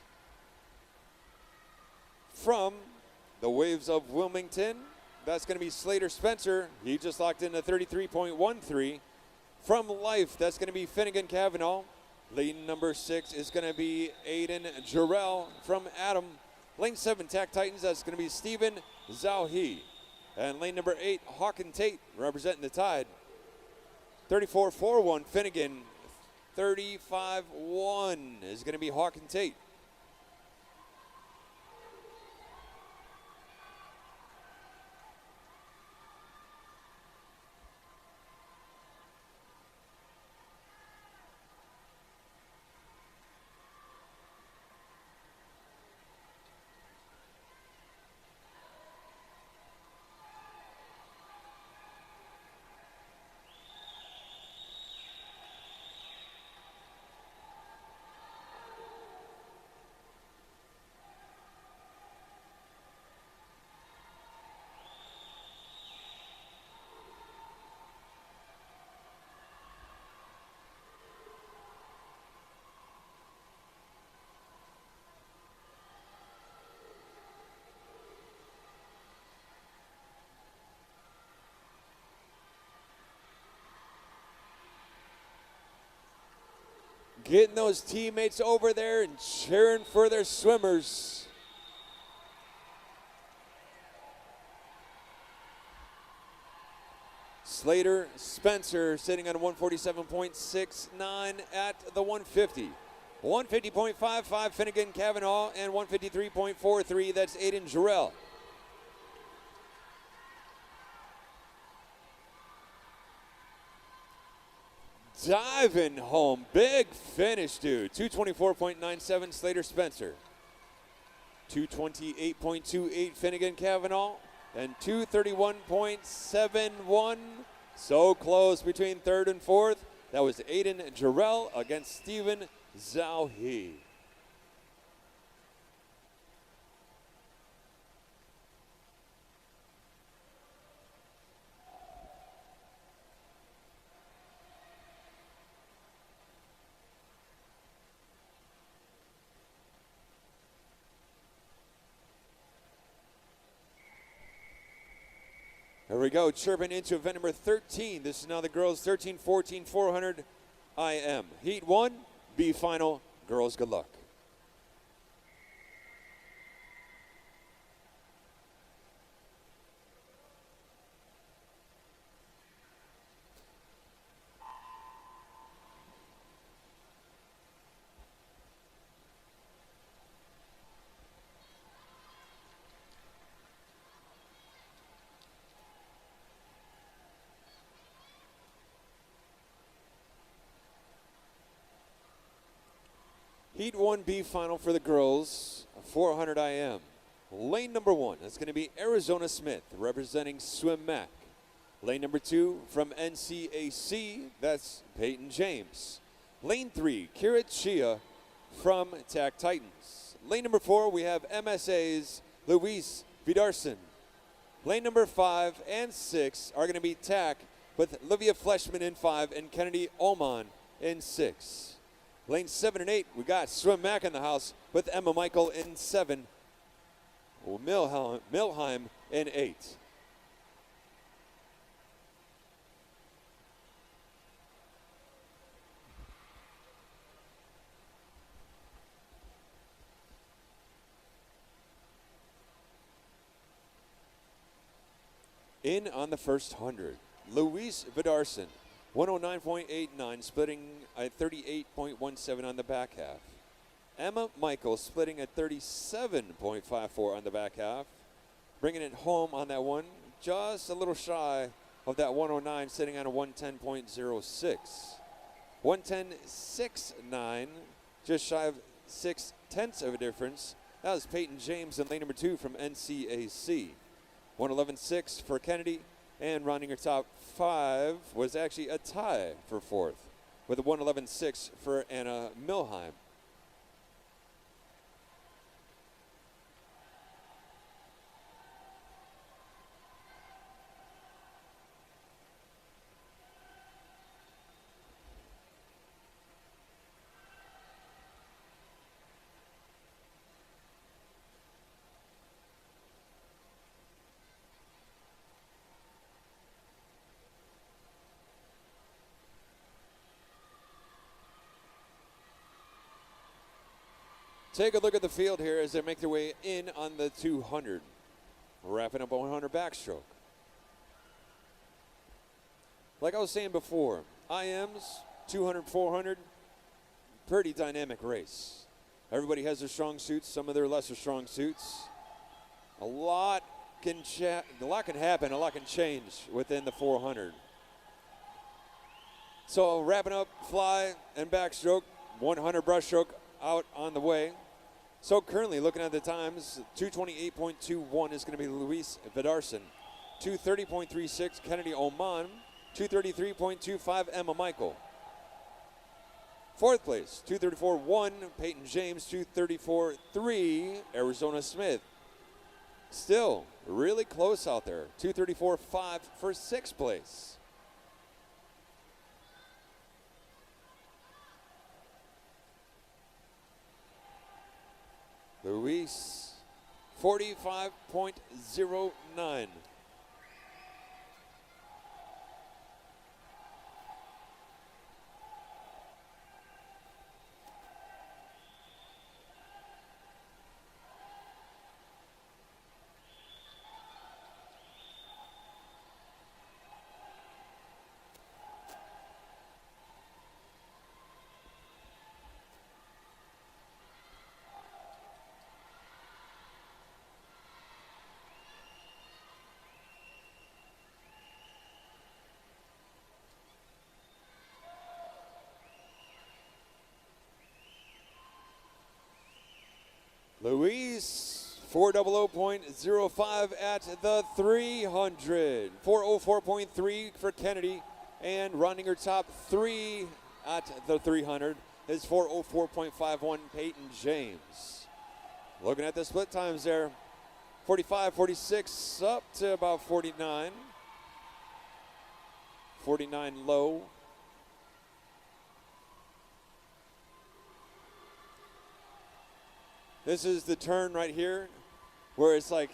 From the Waves of Wilmington, that's going to be Slater Spencer. He just locked in a 33.13. From Life, that's going to be Finnegan Cavanaugh. Lane number 6 is going to be Aiden Jarrell from Adam. Lane 7, TAC Titans, that's going to be Steven Zhao He. And lane number 8, Hawk and Tate, representing the Tide. 34-4-1 Finnegan. 35-1 is going to be Hawk and Tate. Getting those teammates over there and cheering for their swimmers. Slater Spencer sitting on 147.69 at the 150. 150.55 Finnegan Cavanaugh and 153.43, that's Aiden Jarrell. Diving home, big finish, dude. 224.97 Slater Spencer. 228.28 Finnegan Cavanaugh. And 231.71. So close between third and fourth. That was Aiden Jarrell against Steven Zhao He. Here we go, chirping into event number 13. This is now the girls 13-14 400 IM. Heat 1, B final. Girls, good luck. Heat 1B final for the girls, 400 IM. Lane number 1, that's going to be Arizona Smith, representing Swim Mac. Lane number 2, from NCAC, that's Peyton James. Lane 3, Kira Chia from TAC Titans. Lane number 4, we have MSA's Luis Vidarson. Lane number 5 and 6 are going to be TAC with Livia Fleshman in 5 and Kennedy Oman in 6. Lane 7 and 8, we got Swim Mac in the house with Emma Michael in 7. Milheim in 8. In on the first 100, Luis Vidarson. 109.89, splitting at 38.17 on the back half. Emma Michael splitting at 37.54 on the back half. Bringing it home on that one, just a little shy of that 109, sitting on a 110.06. 110.69, just shy of 0.6 of a difference. That was Peyton James in lane number 2 from NCAC. 111.6 for Kennedy. And rounding your top 5 was actually a tie for 4th with a 111.6 for Anna Milheim. Take a look at the field here as they make their way in on the 200. Wrapping up 100 backstroke. Like I was saying before, IMs, 200, 400, pretty dynamic race. Everybody has their strong suits, some of their lesser strong suits. A lot can happen, a lot can change within the 400. So wrapping up fly and backstroke, 100 breaststroke out on the way. So currently looking at the times, 228.21 is going to be Luis Vidarson, 230.36 Kennedy Oman, 233.25 Emma Michael. Fourth place, 234.1 Peyton James, 234.3 Arizona Smith. Still really close out there, 234.5 for sixth place. Luis, 45.09. Luis, 400.05 at the 300. 404.3 for Kennedy. And running her top three at the 300 is 404.51 Peyton James. Looking at the split times there, 45, 46 up to about 49. 49 low. This is the turn right here where it's like,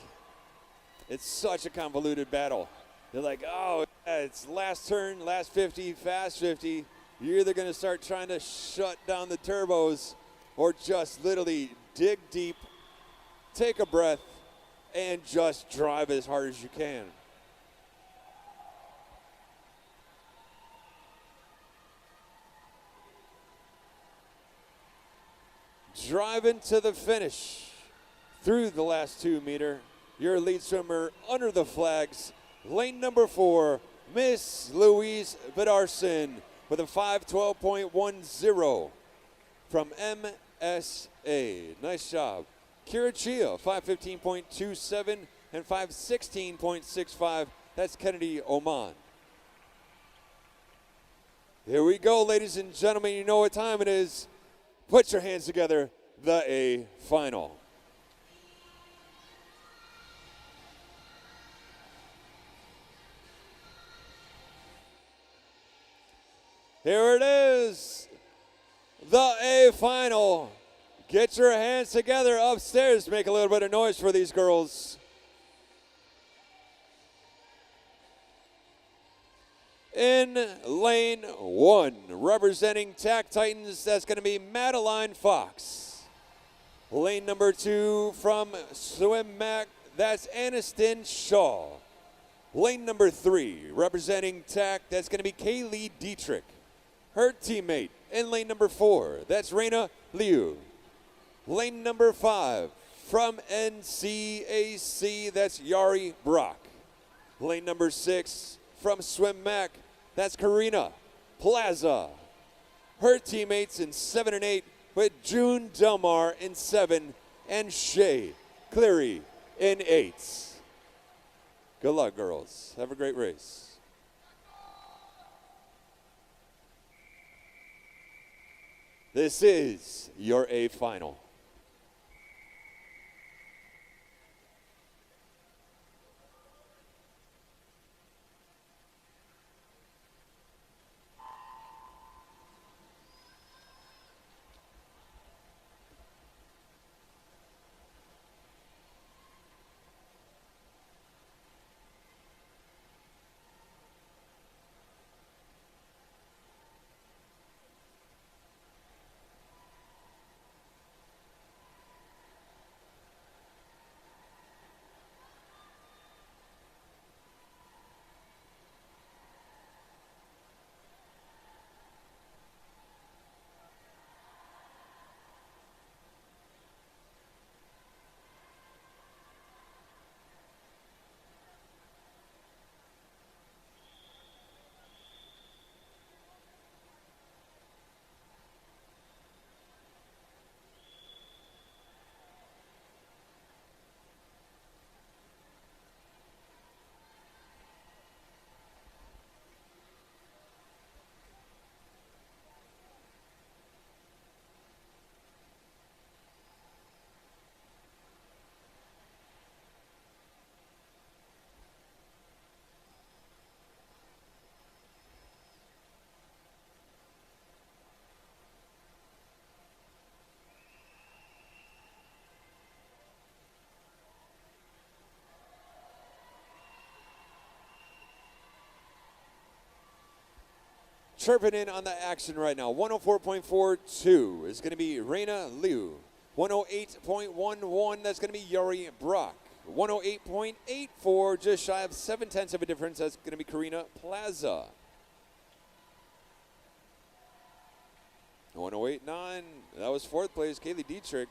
it's such a convoluted battle. They're like, oh, yeah, it's last turn, last 50, fast 50. You're either going to start trying to shut down the turbos or just literally dig deep, take a breath, and just drive as hard as you can. Driving to the finish through the last 2 meter. Your lead swimmer under the flags, lane number 4, Miss Louise Vidarson with a 5:12.10 from MSA. Nice job. Kira Chia, 5:15.27 and 5:16.65. That's Kennedy Oman. Here we go, ladies and gentlemen. You know what time it is. Put your hands together, the A final. Here it is, the A final. Get your hands together upstairs. Make a little bit of noise for these girls. In lane 1, representing TAC Titans, that's going to be Madeline Fox. Lane number 2 from Swim Mac, that's Aniston Shaw. Lane number 3, representing TAC, that's going to be Kaylee Dietrich. Her teammate in lane number 4, that's Raina Liu. Lane number 5, from NCAC, that's Yari Brock. Lane number 6, from Swim Mac, that's Karina Plaza. Her teammates in 7 and 8 with June Delmar in 7 and Shay Cleary in 8. Good luck, girls. Have a great race. This is your A final. chirping in on the action right now. 104.42 is going to be Reina Liu. 108.11, that's going to be Yari Brock. 108.84, just shy of 0.7 of a difference, that's going to be Karina Plaza. 108.9, that was fourth place, Kaylee Dietrich.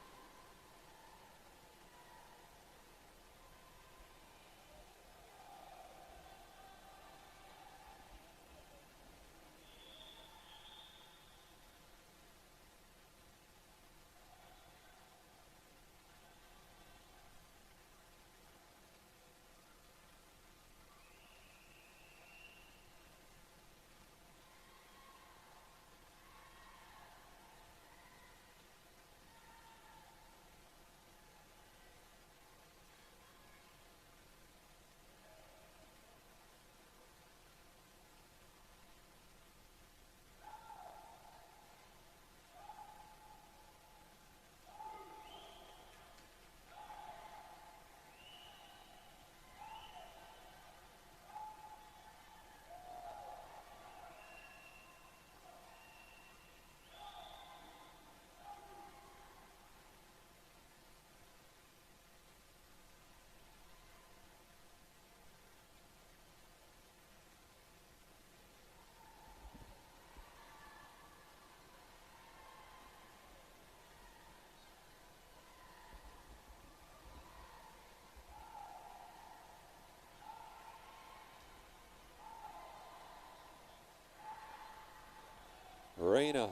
Reina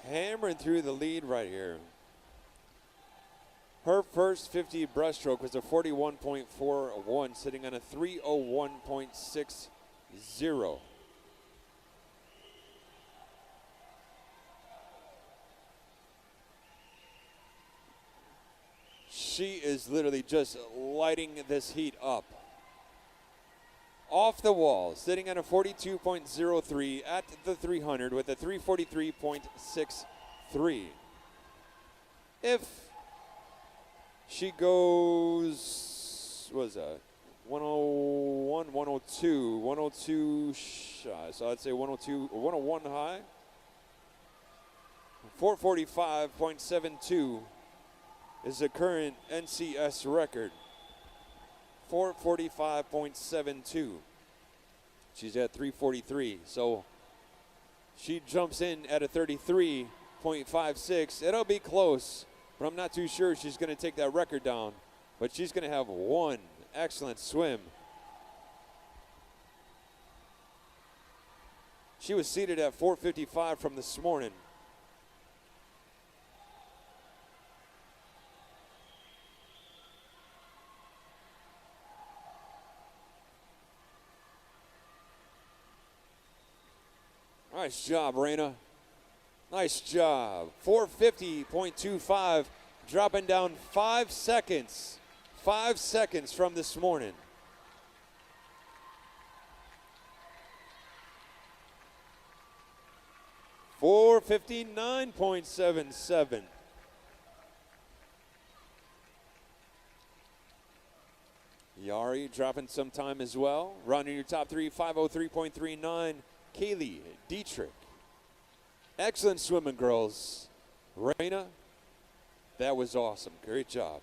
hammering through the lead right here. Her first 50 breaststroke was a 41.41, sitting on a 301.60. She is literally just lighting this heat up. Off the wall, sitting at a 42.03 at the 300 with a 343.63. If she goes, what was that? 101, 102, 102 shy. So I'd say 102, 101 high. 445.72 is the current NCS record. 445.72. She's at 343. So she jumps in at a 33.56. It'll be close, but I'm not too sure she's going to take that record down. But she's going to have one excellent swim. She was seated at 455 from this morning. Nice job, Reina. Nice job. 450.25, dropping down 5 seconds. 5 seconds from this morning. $459.77. Yari dropping some time as well. Rounding your top three, 503.39. Kaylee Dietrich. Excellent swimming, girls. Reina, that was awesome. Great job.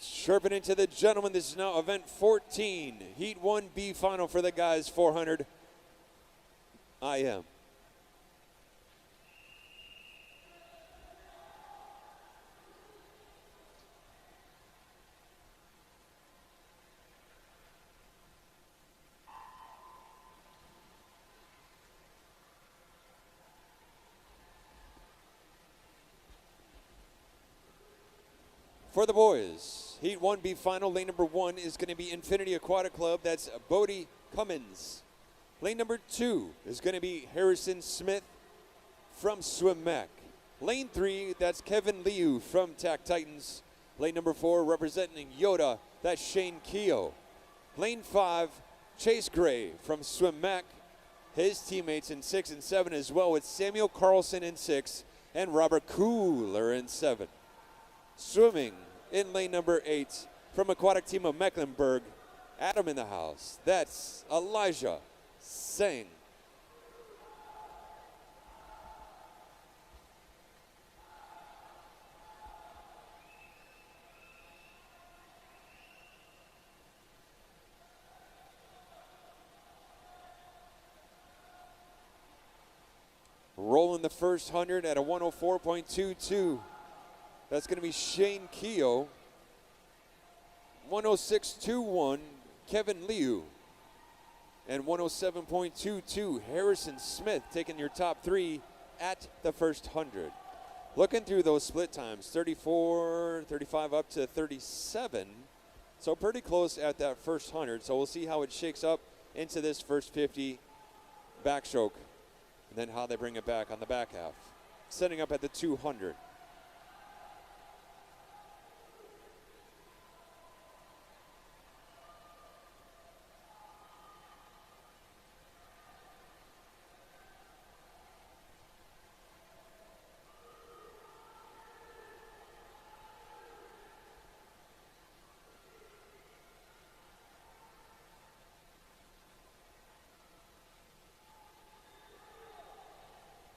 Chirping into the gentlemen, this is now event 14. Heat 1B final for the guys, 400 IM. For the boys, Heat 1B final, lane number 1 is going to be Infinity Aquatic Club. That's Bodie Cummins. Lane number 2 is going to be Harrison Smith from Swim Mac. Lane 3, that's Kevin Liu from Tack Titans. Lane number 4, representing Yoda, that's Shane Keogh. Lane 5, Chase Gray from Swim Mac. His teammates in 6 and 7 as well, with Samuel Carlson in 6 and Robert Cooler in 7. Swimming in lane number 8 from Aquatic Team of Mecklenburg. Adam in the house. That's Elijah Sang. Rolling the first 100 at a 104.22. That's going to be Shane Keogh. 106.21, Kevin Liu. And 107.22, Harrison Smith, taking your top 3 at the first 100. Looking through those split times, 34, 35 up to 37. So pretty close at that first 100. So we'll see how it shakes up into this first 50 backstroke. And then how they bring it back on the back half. Setting up at the 200.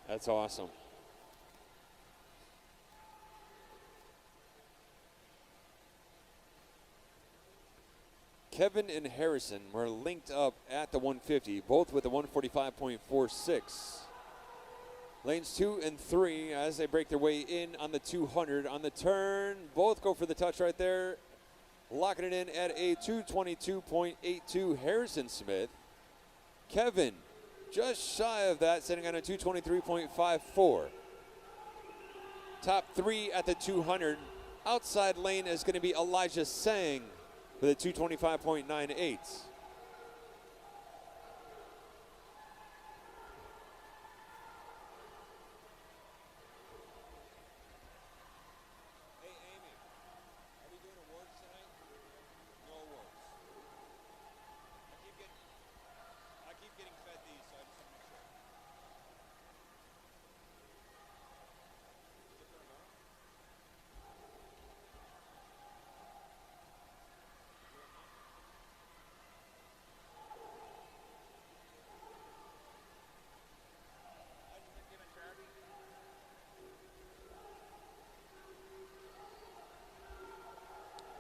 That's awesome. Kevin and Harrison were linked up at the 150, both with a 145.46. Lanes 2 and 3 as they break their way in on the 200. On the turn, both go for the touch right there. Locking it in at a 222.82 Harrison Smith. Kevin just shy of that, sitting on a 223.54. Top 3 at the 200. Outside lane is going to be Elijah Sang with a 225.98.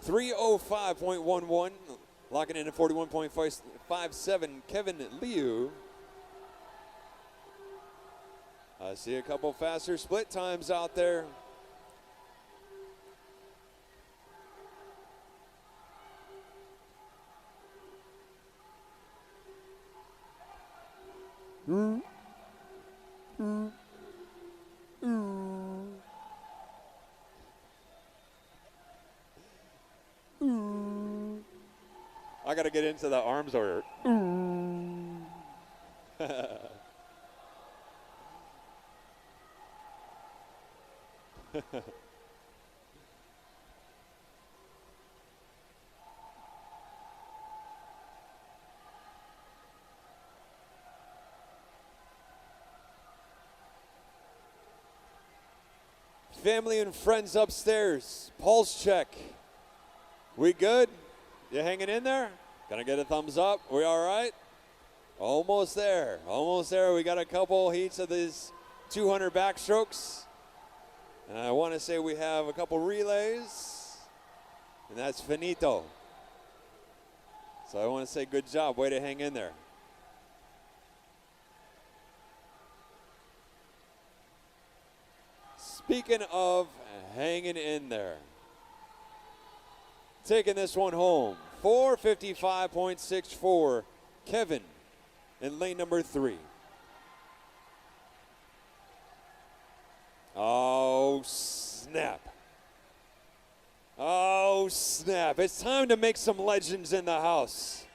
.11, locking in at 41.57, Kevin Liu. I see a couple faster split times out there. I got to get into the arms order. Family and friends upstairs. Pulse check. We good? You hanging in there? Gonna get a thumbs up? We all right? Almost there. Almost there. We got a couple heats of these 200 backstrokes. And I want to say we have a couple relays. And that's finito. So I want to say good job. Way to hang in there. Speaking of hanging in there. Taking this one home. 455.64, Kevin in lane number 3. Oh, snap. Oh, snap. It's time to make some legends in the house.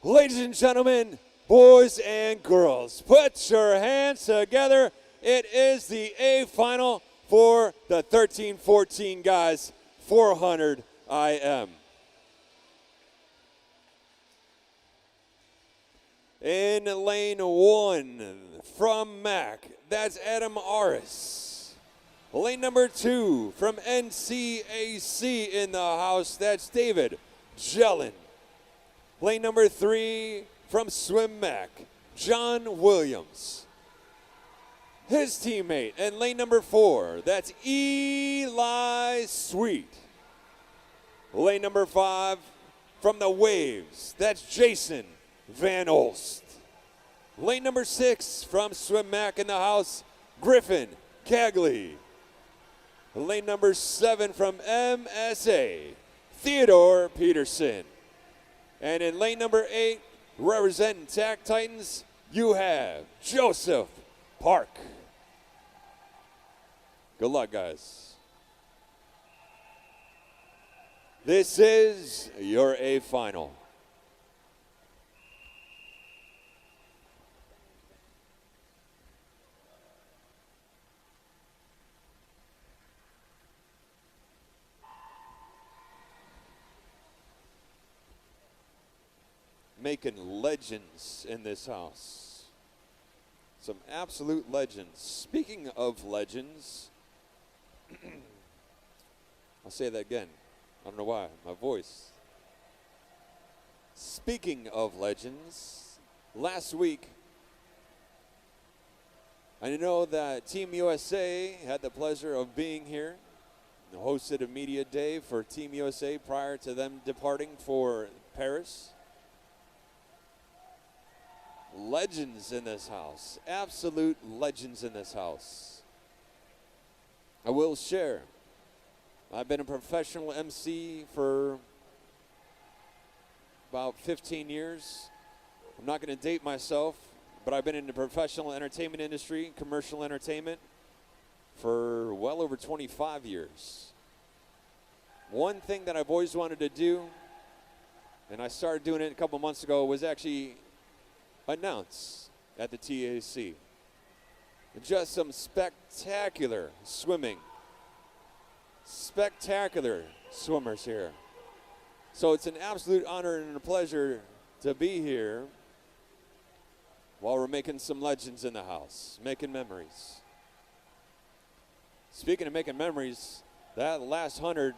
Ladies and gentlemen, boys and girls, put your hands together. It is the A final for the 13-14 guys, 400 IM. In lane 1 from Mac, that's Adam Aris. Lane number 2 from NCAC in the house, that's David Jellin. Lane number 3 from Swim Mac, John Williams. His teammate in lane number 4, that's Eli Sweet. Lane number 5 from the Waves, that's Jason Van Olst. Lane number 6 from Swim Mac in the house, Griffin Cagley. Lane number 7 from MSA, Theodore Peterson. And in lane number 8, representing TAC Titans, you have Joseph Park. Good luck, guys. This is your A final. Making legends in this house. Some absolute legends. Speaking of legends, I'll say that again. I don't know why, my voice. Speaking of legends, last week, I know that Team USA had the pleasure of being here, hosted a media day for Team USA prior to them departing for Paris. Legends in this house, absolute legends in this house. I will share. I've been a professional MC for about 15 years. I'm not going to date myself, but I've been in the professional entertainment industry, commercial entertainment, for well over 25 years. One thing that I've always wanted to do, and I started doing it a couple months ago, was actually announce at the TAC. Just some spectacular swimming. Spectacular swimmers here. So it's an absolute honor and a pleasure to be here while we're making some legends in the house, making memories. Speaking of making memories, that last 100,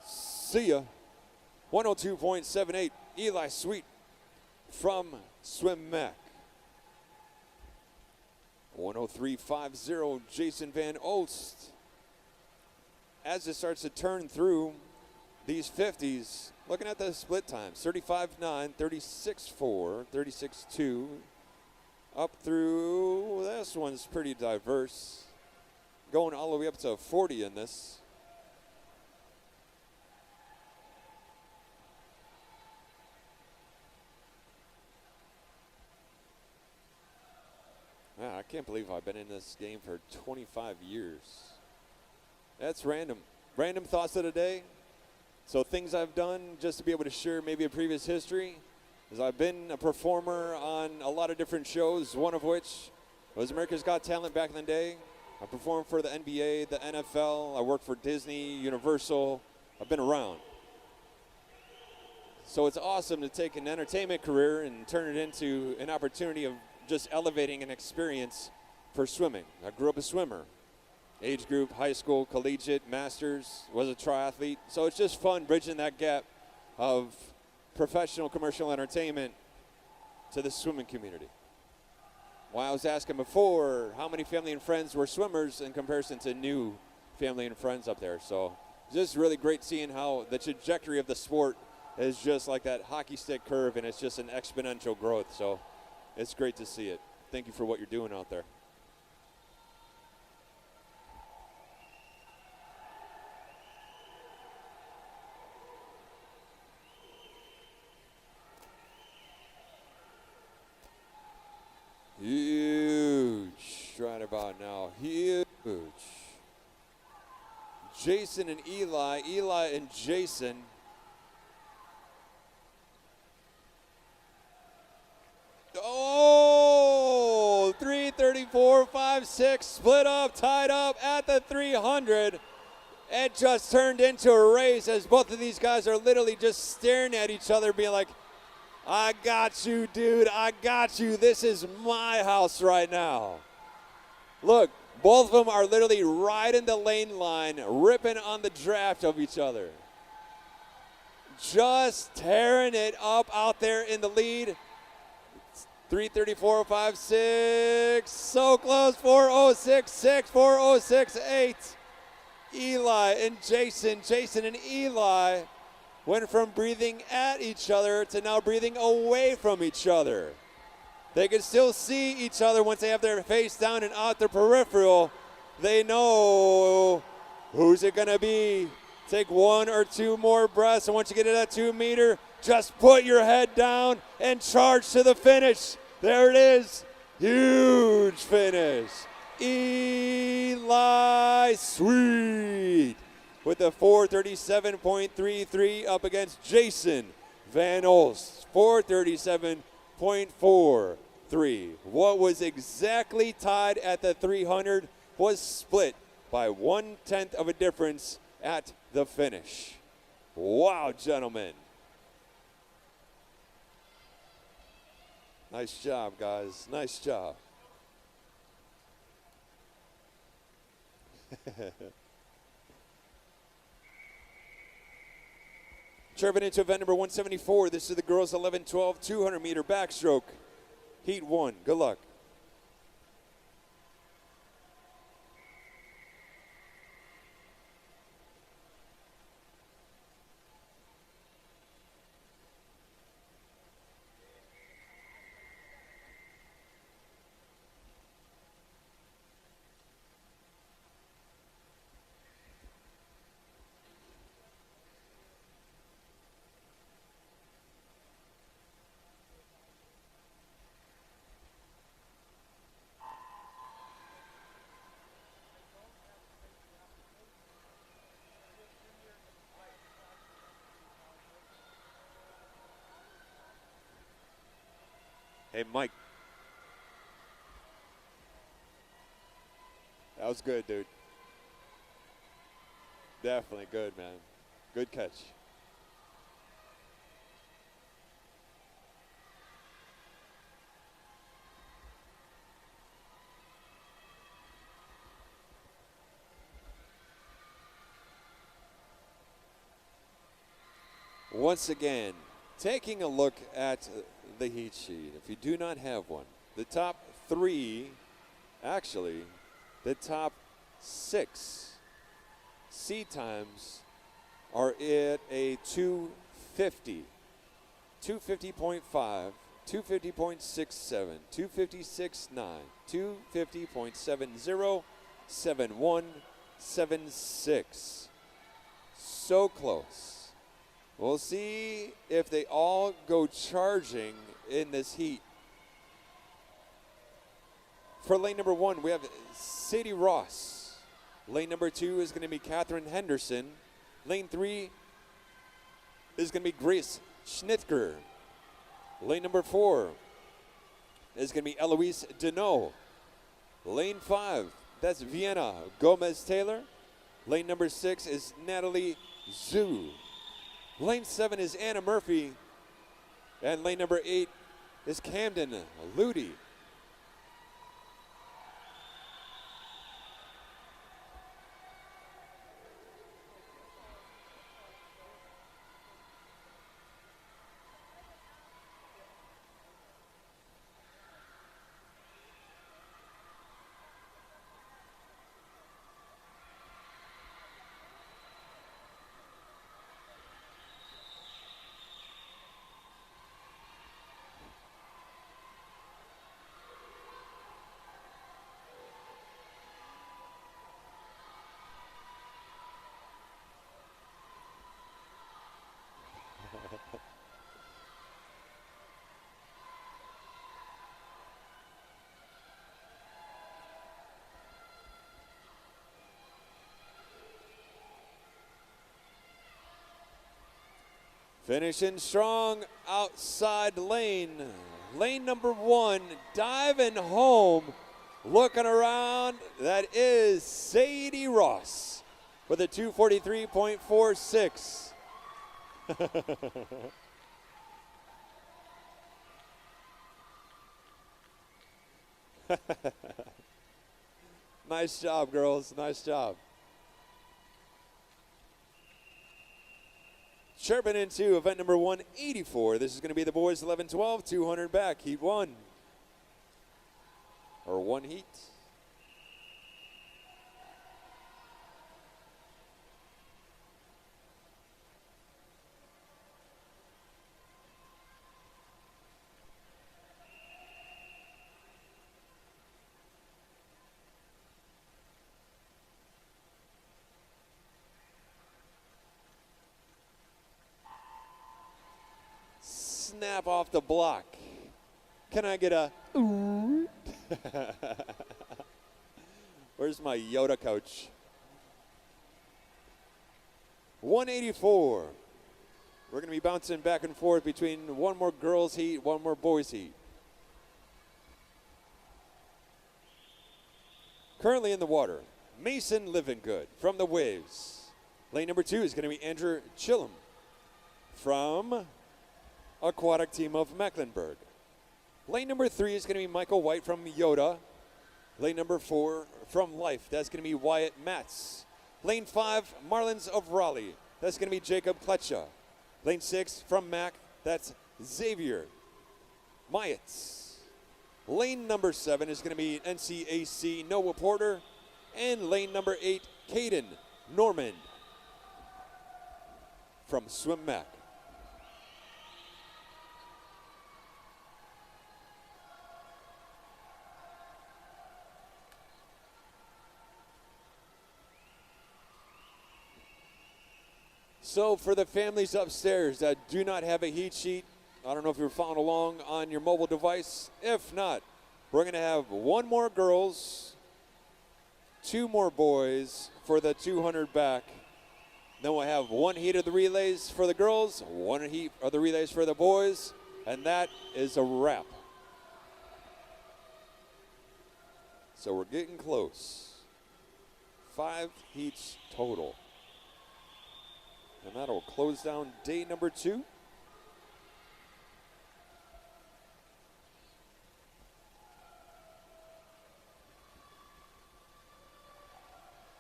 see ya. 102.78, Eli Sweet from Swim Mac. 103.50, Jason Van Olst. As it starts to turn through these 50s, looking at the split times, 35.9, 36.4, 36.2, up through, this one's pretty diverse, going all the way up to 40 in this. Man, I can't believe I've been in this game for 25 years. That's random. Random thoughts of the day. So things I've done just to be able to share maybe a previous history is I've been a performer on a lot of different shows, one of which was America's Got Talent back in the day. I performed for the NBA, the NFL. I worked for Disney, Universal. I've been around. So it's awesome to take an entertainment career and turn it into an opportunity of just elevating an experience for swimming. I grew up a swimmer. Age group, high school, collegiate, masters, was a triathlete. So it's just fun bridging that gap of professional commercial entertainment to the swimming community. While I was asking before how many family and friends were swimmers in comparison to new family and friends up there. So it's just really great seeing how the trajectory of the sport is just like that hockey stick curve, and it's just an exponential growth. So it's great to see it. Thank you for what you're doing out there. Huge right about now. Huge. Jason and Eli. Eli and Jason. Oh, 334.56, split up, tied up at the 300. It just turned into a race as both of these guys are literally just staring at each other, being like, I got you, dude. I got you. This is my house right now. Look, both of them are literally riding the lane line, ripping on the draft of each other. Just tearing it up out there in the lead. 3:34.56. So close. 4:06.6. 4:06.8. Eli and Jason. Jason and Eli went from breathing at each other to now breathing away from each other. They can still see each other once they have their face down and out their peripheral. They know who's it going to be. Take 1 or 2 more breaths, and once you get to that 2 meter, just put your head down and charge to the finish. There it is. Huge finish. Eli Sweet with a 4:37.33 up against Jason Van Olst, 4:37.43. What was exactly tied at the 300 was split by 1/10 of a difference at the finish. Wow, gentlemen. Nice job, guys. Nice job. Serving into event number 174. This is the girls 11-12 200-meter backstroke. Heat 1. Good luck. Hey, Mike. That was good, dude. Definitely good, man. Good catch. Once again, taking a look at the heat sheet, if you do not have one, the top 3, actually, the top 6 seed times are at a 250, 250.5, 250.67, 256.9, 250.70, 71, 76. So close. We'll see if they all go charging in this heat. For lane number 1, we have Sadie Ross. Lane number 2 is going to be Catherine Henderson. Lane 3 is going to be Grace Schnitger. Lane number 4 is going to be Eloise Deneau. Lane 5, that's Vienna Gomez-Taylor. Lane number 6 is Natalie Zhu. Lane 7 is Anna Murphy. And lane number 8 is Camden Ludi. Finishing strong outside lane. Lane number 1, diving home, looking around. That is Sadie Ross with a 243.46. Nice job, girls. Nice job. Chirping into event number 184. This is going to be the boys 11-12, 200 back, heat one. Or one heat. Snap off the block. Can I get a Where's my Yoda coach? 184. We're going to be bouncing back and forth between one more girls heat, one more boys heat. Currently in the water, Mason Livingood from the Waves. Lane number 2 is going to be Andrew Chillum from Aquatic Team of Mecklenburg. Lane number 3 is going to be Michael White from Yoda. Lane number 4 from Life, that's going to be Wyatt Matz. Lane 5, Marlins of Raleigh, that's going to be Jacob Kletcha. Lane 6 from Mac, that's Xavier Myatz. Lane number 7 is going to be NCAC Noah Porter. And lane number 8, Caden Norman from Swim Mac. So for the families upstairs that do not have a heat sheet, I don't know if you're following along on your mobile device. If not, we're going to have one more girls, 2 more boys for the 200 back. Then we'll have one heat of the relays for the girls, one heat of the relays for the boys, and that is a wrap. So we're getting close. 5 heats total. And that'll close down day number 2.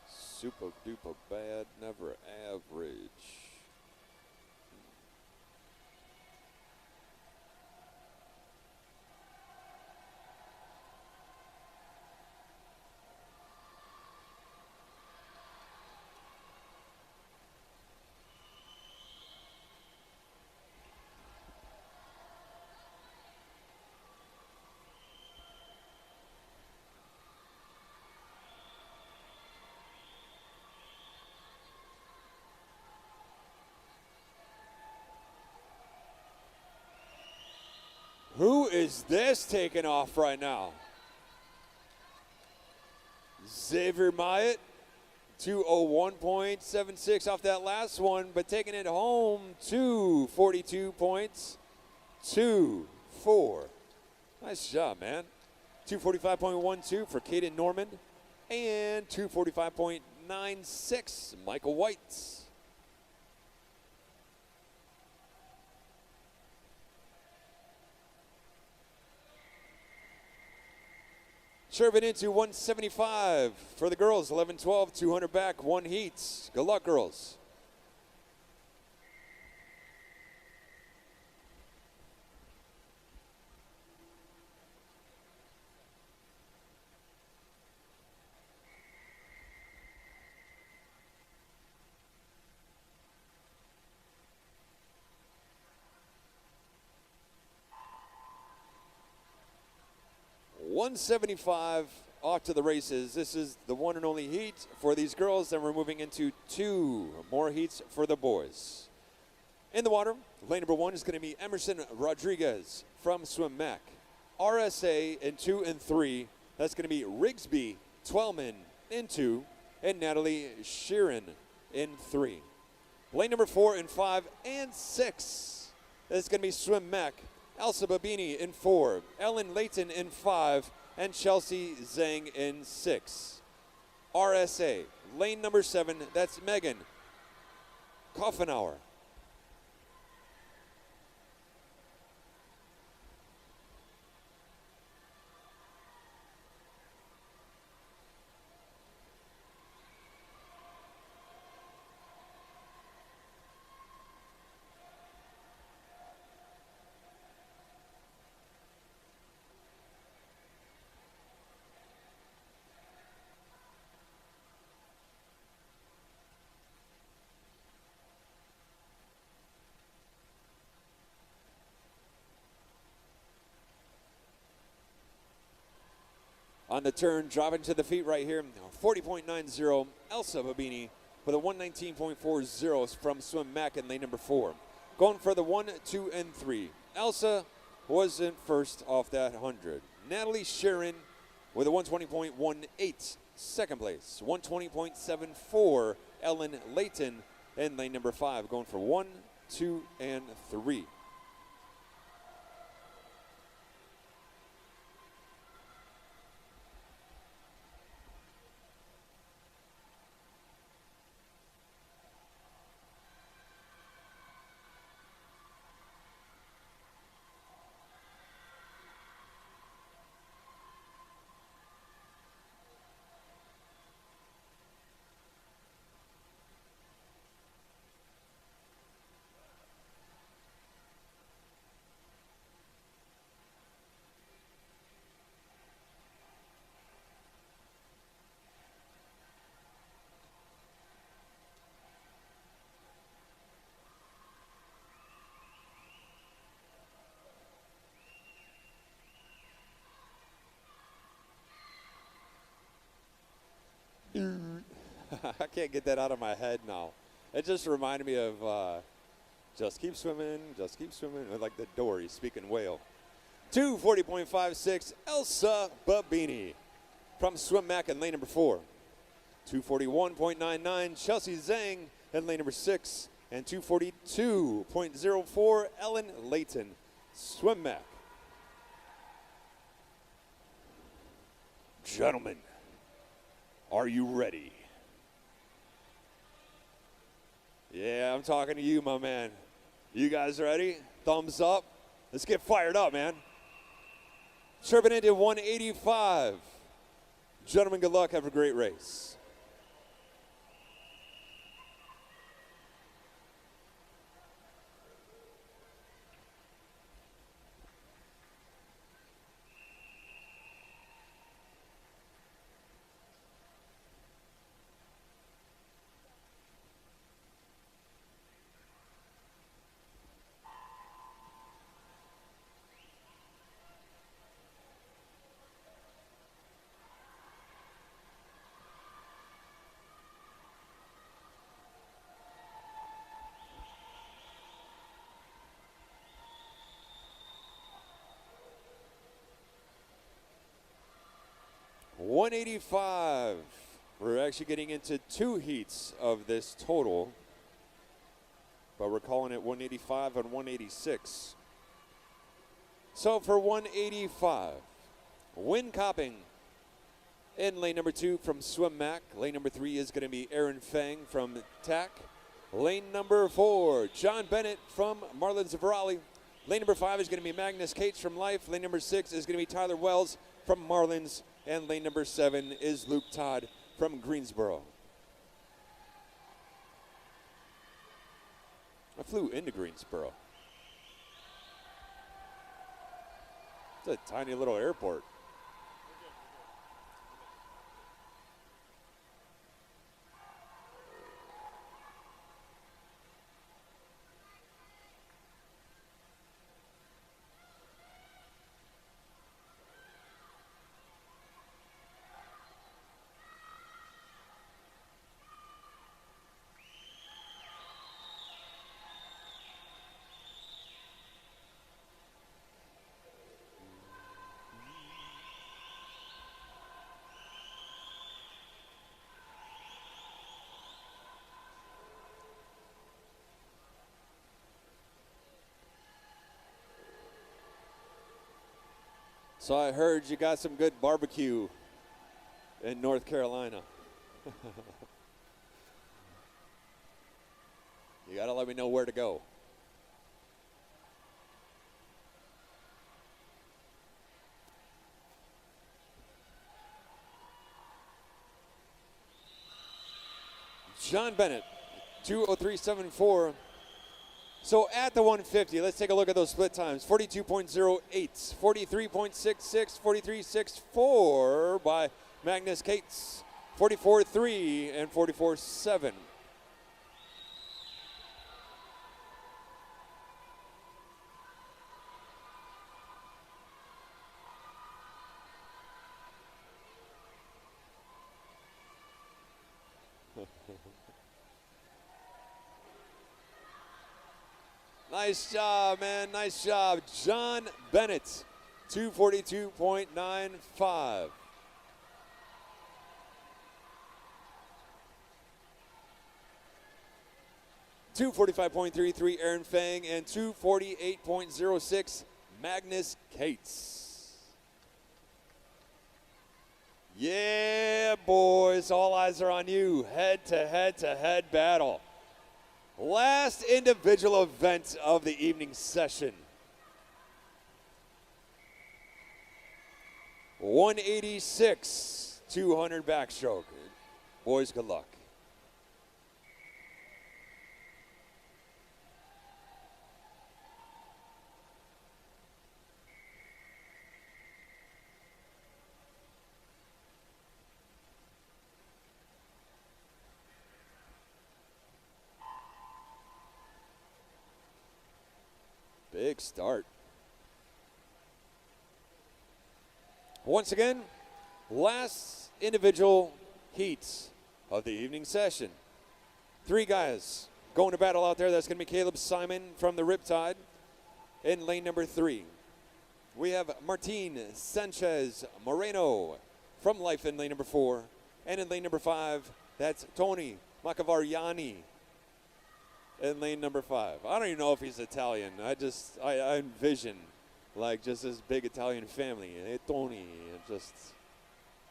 Super duper bad, never average. Who is this taking off right now? Xavier Myatt, 201.76 off that last one, but taking it home 242 points, 2-4. Nice job, man. 245.12 for Caden Norman, and 245.96 Michael White. Serving into 175 for the girls, 11-12, 200 back, 1 heat. Good luck, girls. $175 off to the races. This is the one and only heat for these girls. Then we're moving into 2 more heats for the boys. In the water, lane number 1 is going to be Emerson Rodriguez from Swim Mac. RSA in 2 and 3. That's going to be Rigsby Twellman in 2 and Natalie Sheeran in 3. Lane number 4 and 5 and 6. That's going to be Swim Mac. Elsa Babini in 4, Ellen Layton in 5, and Chelsea Zhang in 6. RSA, lane number 7, that's Megan Koffenauer. On the turn, driving to the feet right here, 40.90, Elsa Babini with a 119.40 from Swim Mac in lane number 4. Going for the 1, 2, and 3. Elsa was in first off that 100. Natalie Sharon with a 120.18, second place. 120.74, Ellen Layton in lane number 5, going for 1, 2, and 3. I can't get that out of my head now. It just reminded me of just keep swimming, like the Dory speaking whale. 240.56, Elsa Babini from Swim Mac in lane number 4. 241.99, Chelsea Zhang in lane number 6. And 242.04, Ellen Layton, Swim Mac. Gentlemen, are you ready? Yeah, I'm talking to you, my man. You guys ready? Thumbs up. Let's get fired up, man. Chirping into 185. Gentlemen, good luck. Have a great race. $185. We're actually getting into 2 heats of this total, but we're calling it 185 and 186. So for 185, Win Copping in lane number 2 from Swim Mac. Lane number 3 is going to be Aaron Fang from TAC. Lane number 4, John Bennett from Marlins of Raleigh. Lane number 5 is going to be Magnus Cates from Life. Lane number 6 is going to be Tyler Wells from Marlins. And lane number 7 is Luke Todd from Greensboro. I flew into Greensboro. It's a tiny little airport. So I heard you got some good barbecue in North Carolina. You got to let me know where to go. John Bennett, 2:03.74. So at the 150, let's take a look at those split times. 42.08, 43.66, 43.64 by Magnus Cates, 44.3, and 44.7. Nice job, man. Nice job. John Bennett, 242.95. $245.33 Aaron Fang and 248.06 Magnus Cates. Yeah, boys, all eyes are on you. Head to head battle. Last individual event of the evening session. 186, 200 backstroke. Boys, good luck. Big start. Once again, last individual heats of the evening session. 3 guys going to battle out there. That's going to be Caleb Simon from the Riptide in lane number 3. We have Martin Sanchez Moreno from Life in lane number 4. And in lane number 5, that's Tony Macavariani in lane number 5. I don't even know if he's Italian. I envision like just this big Italian family. Hey, Tony, and just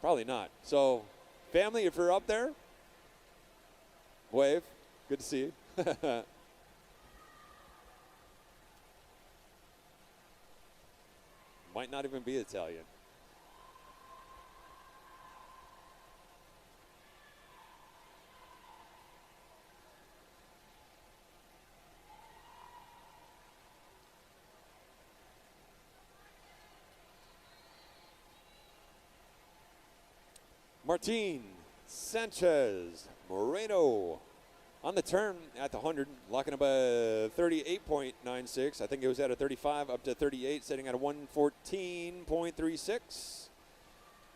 probably not. So, family, if you're up there, wave. Good to see you. Might not even be Italian. Martin Sanchez Moreno on the turn at the 100, locking up a 38.96. I think it was at a 35 up to 38, sitting at a 114.36.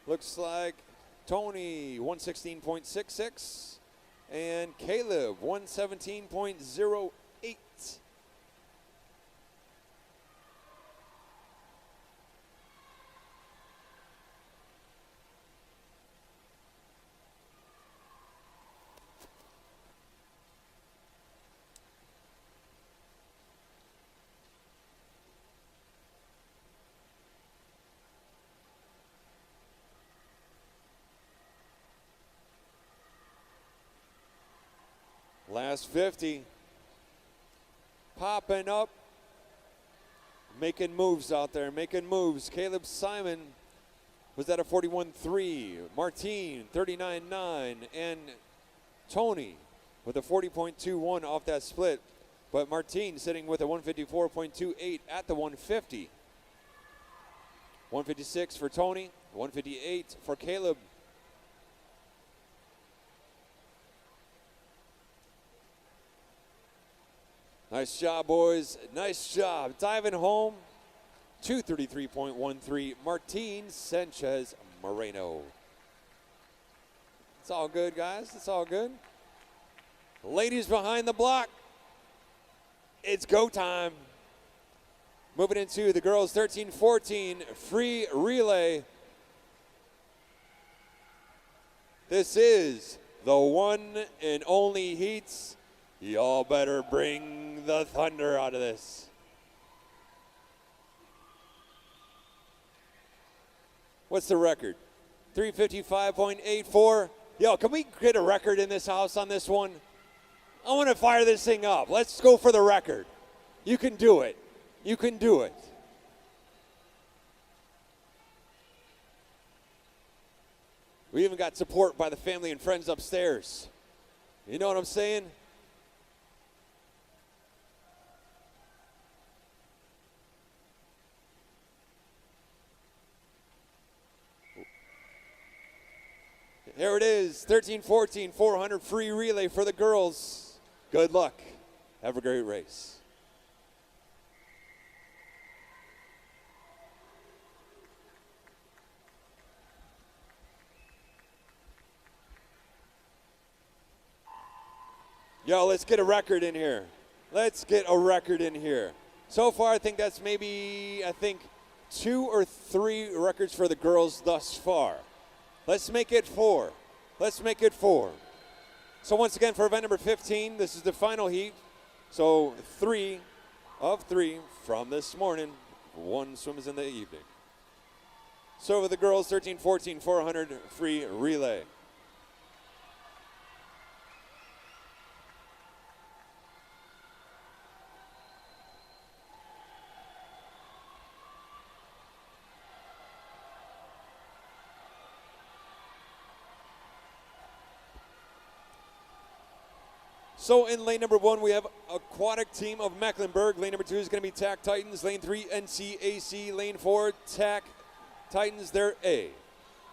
Looks like Tony 116.66 and Caleb 117.08. Last 50. Popping up. Making moves out there, making moves. Caleb Simon was at a 41.3. Martin, 39.9. And Tony with a 40.21 off that split. But Martin sitting with a 154.28 at the 150. 156 for Tony, 158 for Caleb. Nice job, boys. Nice job. Diving home, 233.13, Martin Sanchez Moreno. It's all good, guys. It's all good. Ladies behind the block, it's go time. Moving into the girls 13-14 free relay. This is the one and only heats. Y'all better bring the thunder out of this. What's the record? 355.84. Yo, can we get a record in this house on this one? I want to fire this thing up. Let's go for the record. You can do it. You can do it. We even got support by the family and friends upstairs. You know what I'm saying? There it is, 13-14, 400 free relay for the girls. Good luck. Have a great race. Yo, let's get a record in here. Let's get a record in here. So far, I think that's maybe, 2 or 3 records for the girls thus far. Let's make it 4. Let's make it 4. So once again, for event number 15, this is the final heat. So 3 of 3 from this morning. 1 swim is in the evening. So for the girls, 13-14 400 free relay. So in lane number 1, we have Aquatic Team of Mecklenburg. Lane number 2 is going to be TAC Titans. Lane 3, NCAC. Lane 4, TAC Titans, their A.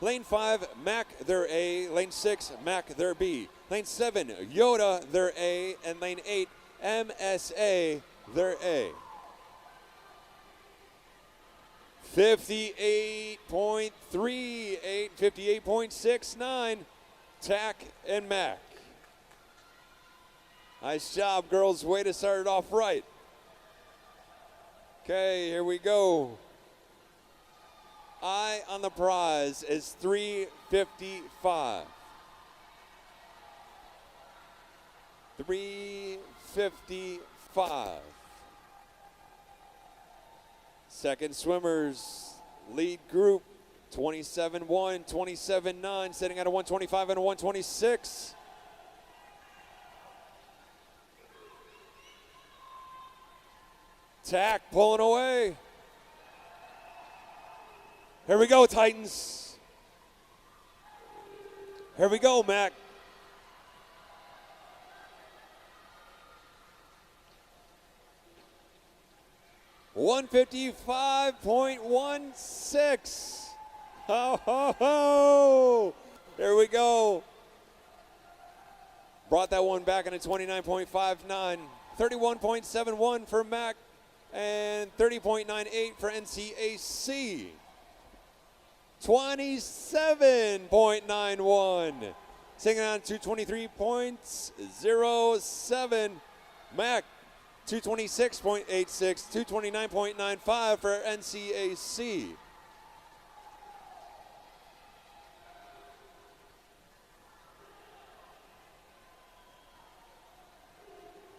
Lane 5, MAC, their A. Lane 6, MAC, their B. Lane 7, Yoda, their A. And lane 8, MSA, their A. 58.38, 58.69, TAC and MAC. Nice job, girls. Way to start it off right. Okay, here we go. Eye on the prize is 355. 355. Second swimmers, lead group, 27-1, 27-9, sitting at a 125 and a 126. TAC pulling away. Here we go, Titans. Here we go, Mac. $155.16. Ho, ho, ho. There we go. Brought that one back in a 29.59. 31.71 for Mac. And 30.98 for NCAC. 27.91. Singing on 223.07. Mac, 226.86. 229.95 for NCAC.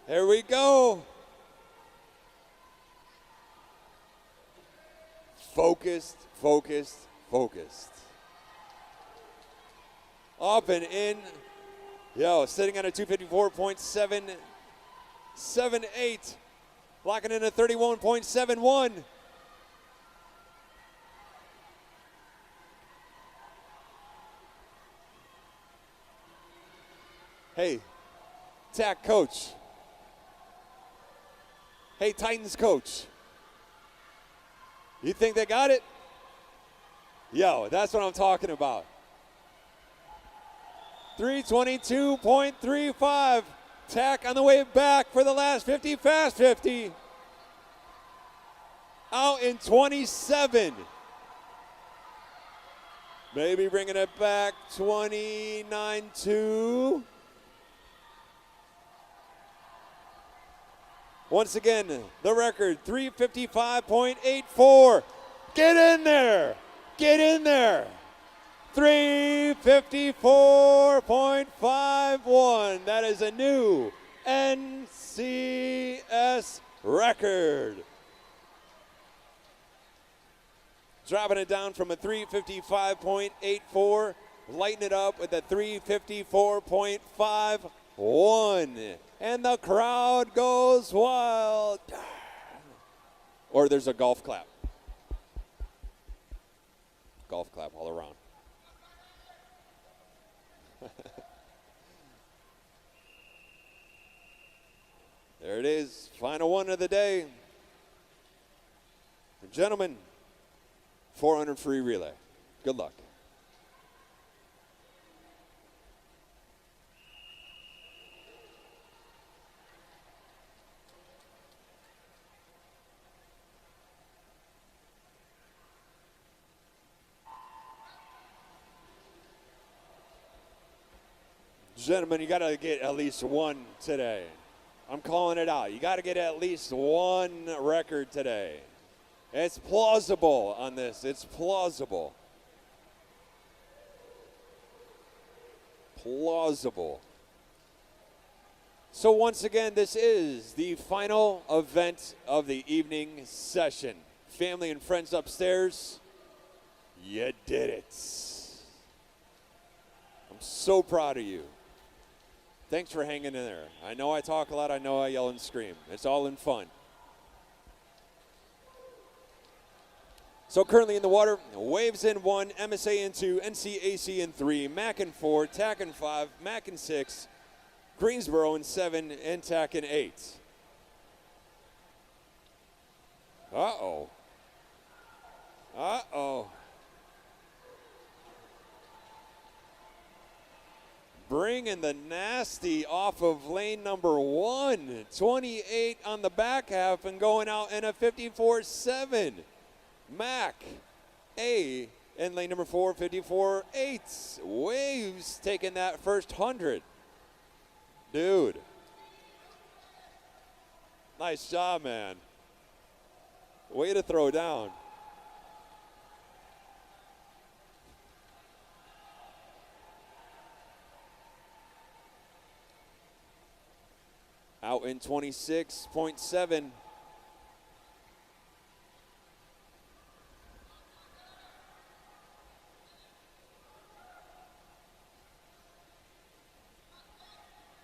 There we go. Focused, focused, focused. Up and in. Yo, sitting on a 254.778. Locking in a 31.71. Hey, TAC coach. Hey, Titans coach. You think they got it? Yo, that's what I'm talking about. 322.35. TAC on the way back for the last 50, fast 50. Out in 27. Maybe bringing it back 29-2. Once again, the record, 355.84. Get in there. Get in there. 354.51. That is a new NCS record. Dropping it down from a 355.84. Lighten it up with a 354.51. And the crowd goes wild. Or there's a golf clap. Golf clap all around. There it is, final one of the day. Gentlemen, 400 free relay. Good luck. Gentlemen, you got to get at least one today. I'm calling it out. You got to get at least one record today. It's plausible on this. It's plausible. Plausible. So once again, this is the final event of the evening session. Family and friends upstairs, you did it. I'm so proud of you. Thanks for hanging in there. I know I talk a lot. I know I yell and scream. It's all in fun. So currently in the water, Waves in 1, MSA in 2, NCAC in 3, Mac in 4, TAC in 5, Mac in 6, Greensboro in 7, and TAC in 8. Uh-oh. Uh-oh. Bringing the nasty off of lane number 1. 28 on the back half and going out in a 54.7. Mac A in lane number 4, 54.8. Waves taking that first 100. Dude. Nice job, man. Way to throw down. Out in 26.7.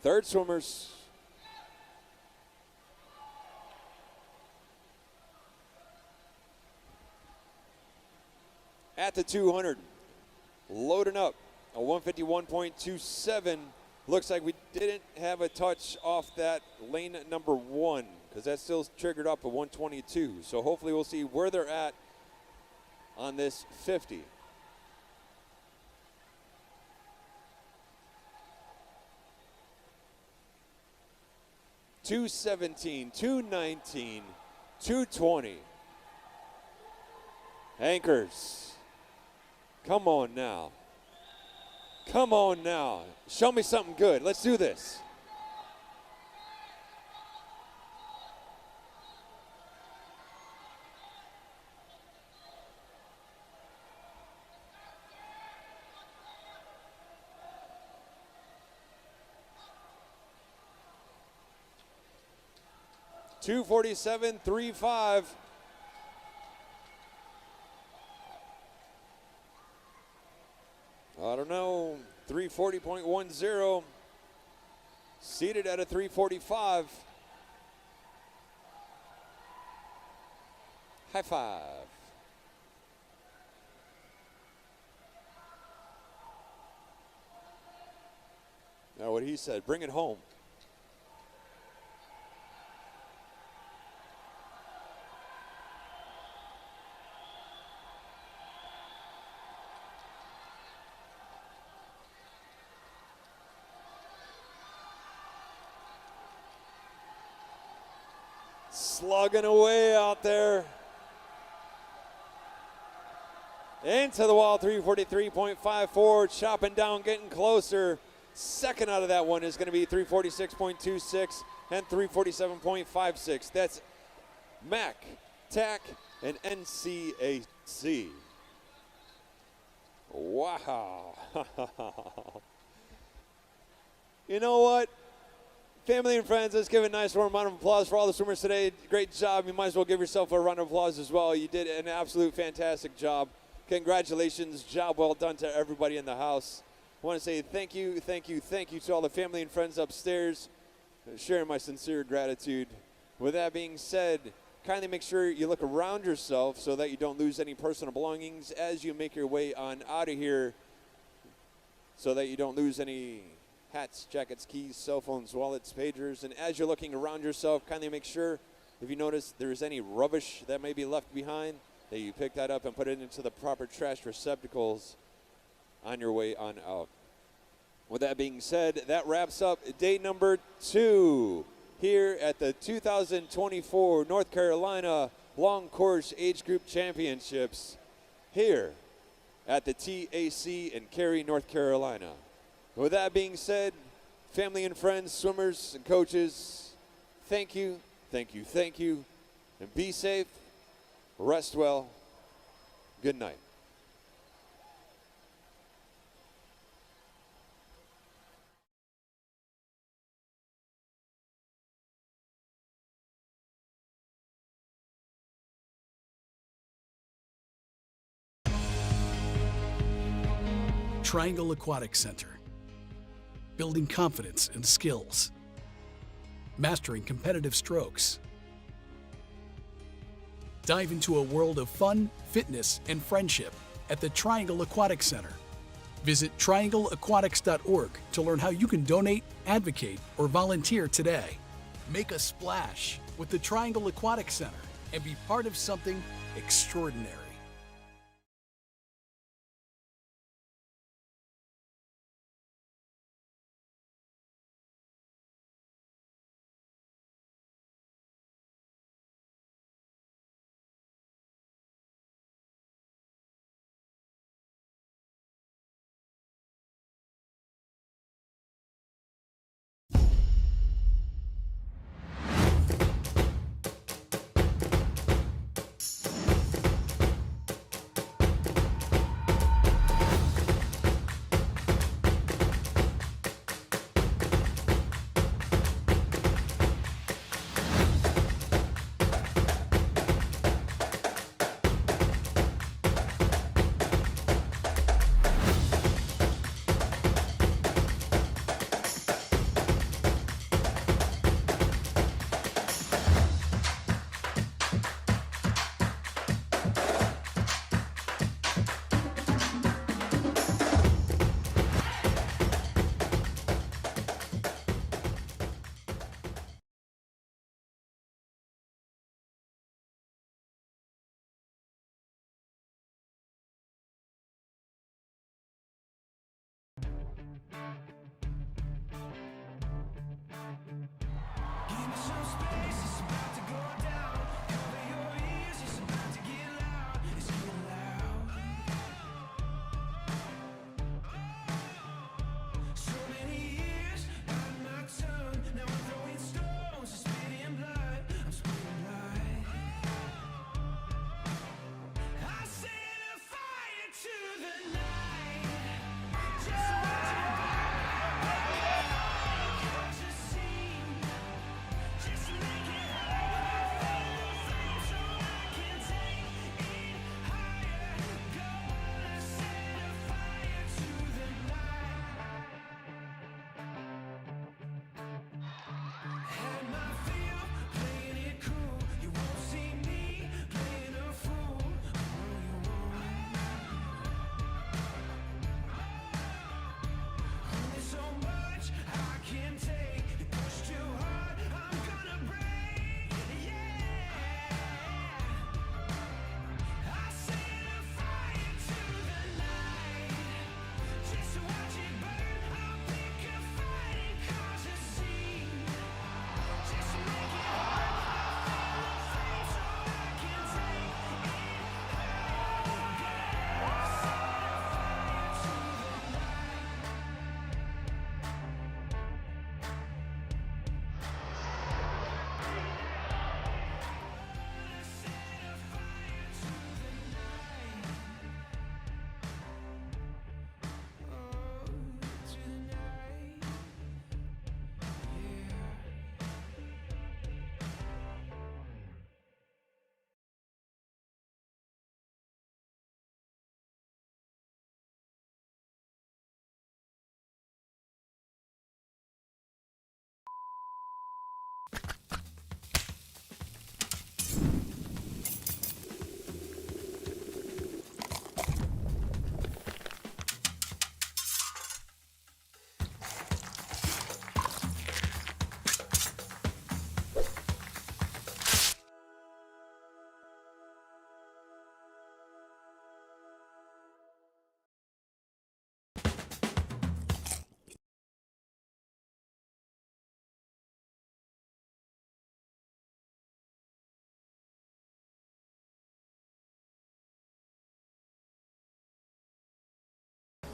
Third swimmers. At the 200. Loading up a 151.27. Looks like we didn't have a touch off that lane number 1 because that still triggered up a 122. So hopefully we'll see where they're at on this 50. $217, $219, $220. Anchors. Come on now. Come on now. Show me something good. Let's do this. $247.35. I don't know, 340.10. Seated at a 345. High five. Now what he said, bring it home. Slugging away out there. Into the wall, 343.54, chopping down, getting closer. Second out of that one is going to be 346.26 and 347.56. That's MAC, TAC, and NCAC. Wow. You know what? Family and friends, let's give a nice warm round of applause for all the swimmers today. Great job. You might as well give yourself a round of applause as well. You did an absolute fantastic job. Congratulations. Job well done to everybody in the house. I want to say thank you, thank you, thank you to all the family and friends upstairs. Sharing my sincere gratitude. With that being said, kindly make sure you look around yourself so that you don't lose any personal belongings as you make your way on out of here, so that you don't lose any hats, jackets, keys, cell phones, wallets, pagers. And as you're looking around yourself, kindly make sure if you notice there's any rubbish that may be left behind, that you pick that up and put it into the proper trash receptacles on your way on out. With that being said, that wraps up day number 2 here at the 2024 North Carolina Long Course Age Group Championships here at the TAC in Cary, North Carolina. With that being said, family and friends, swimmers and coaches, thank you, thank you, thank you, and be safe, rest well, good night. Triangle Aquatic Center. Building confidence and skills. Mastering competitive strokes. Dive into a world of fun, fitness, and friendship at the Triangle Aquatic Center. Visit triangleaquatics.org to learn how you can donate, advocate, or volunteer today. Make a splash with the Triangle Aquatic Center and be part of something extraordinary.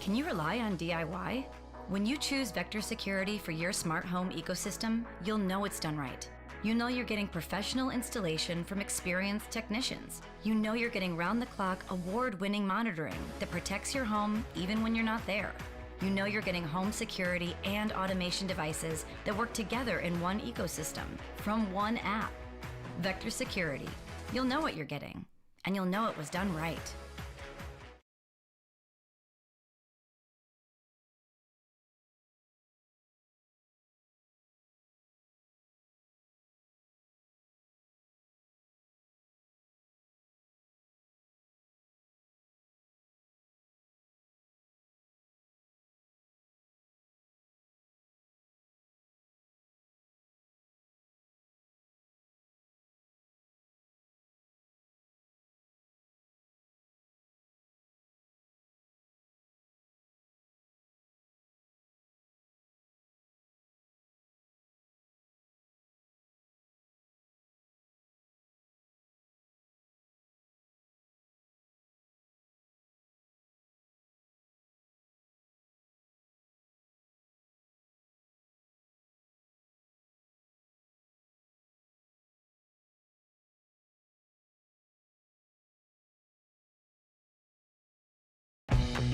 Can you rely on DIY? When you choose Vector Security for your smart home ecosystem, you'll know it's done right. You know you're getting professional installation from experienced technicians. You know you're getting round-the-clock, award-winning monitoring that protects your home even when you're not there. You know you're getting home security and automation devices that work together in one ecosystem from one app. Vector Security. You'll know what you're getting, and you'll know it was done right.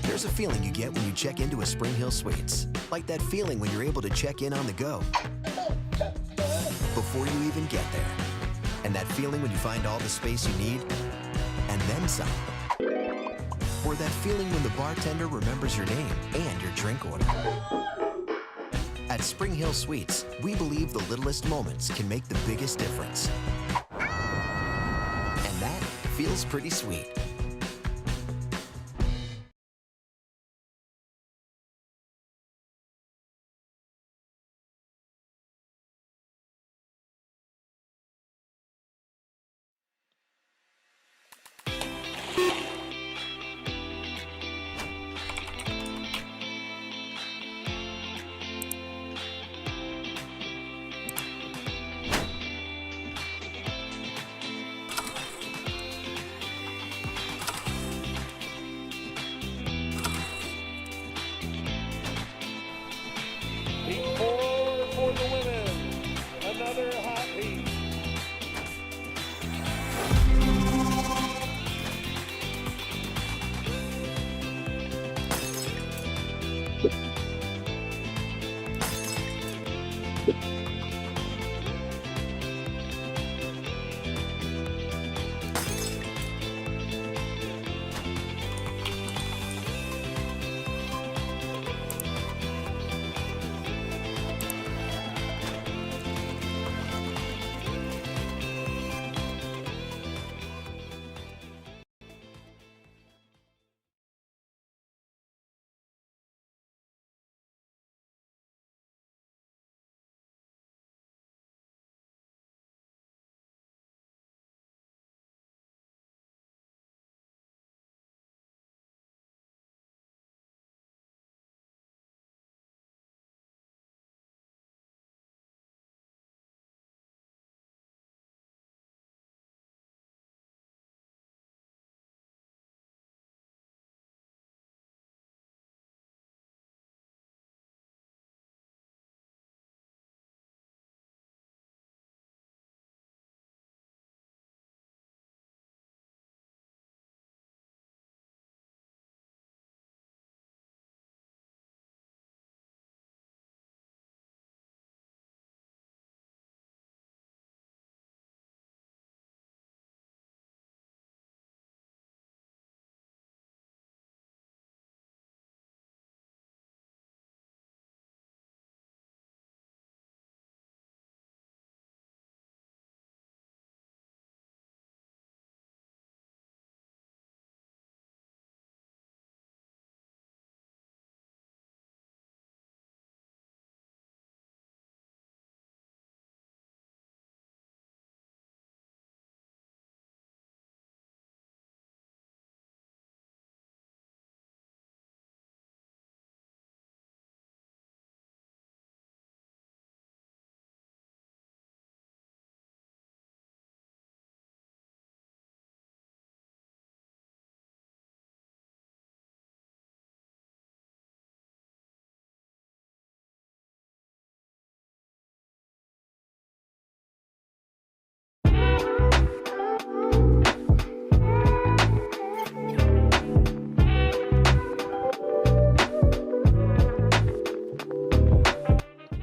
There's a feeling you get when you check into a Spring Hill Suites. Like that feeling when you're able to check in on the go before you even get there. And that feeling when you find all the space you need and then some. Or that feeling when the bartender remembers your name and your drink order. At Spring Hill Suites, we believe the littlest moments can make the biggest difference. And that feels pretty sweet.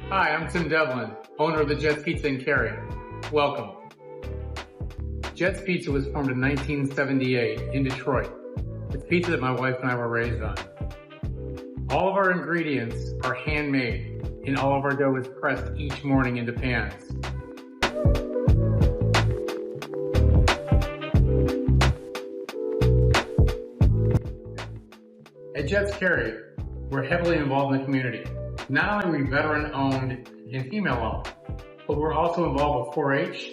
Hi, I'm Tim Devlin, owner of the Jets Pizza in Cary. Welcome. Jets Pizza was formed in 1978 in Detroit. It's pizza that my wife and I were raised on. All of our ingredients are handmade, and all of our dough is pressed each morning into pans. At Jets Cary, we're heavily involved in the community. Not only are we veteran-owned and female-owned, but we're also involved with 4-H,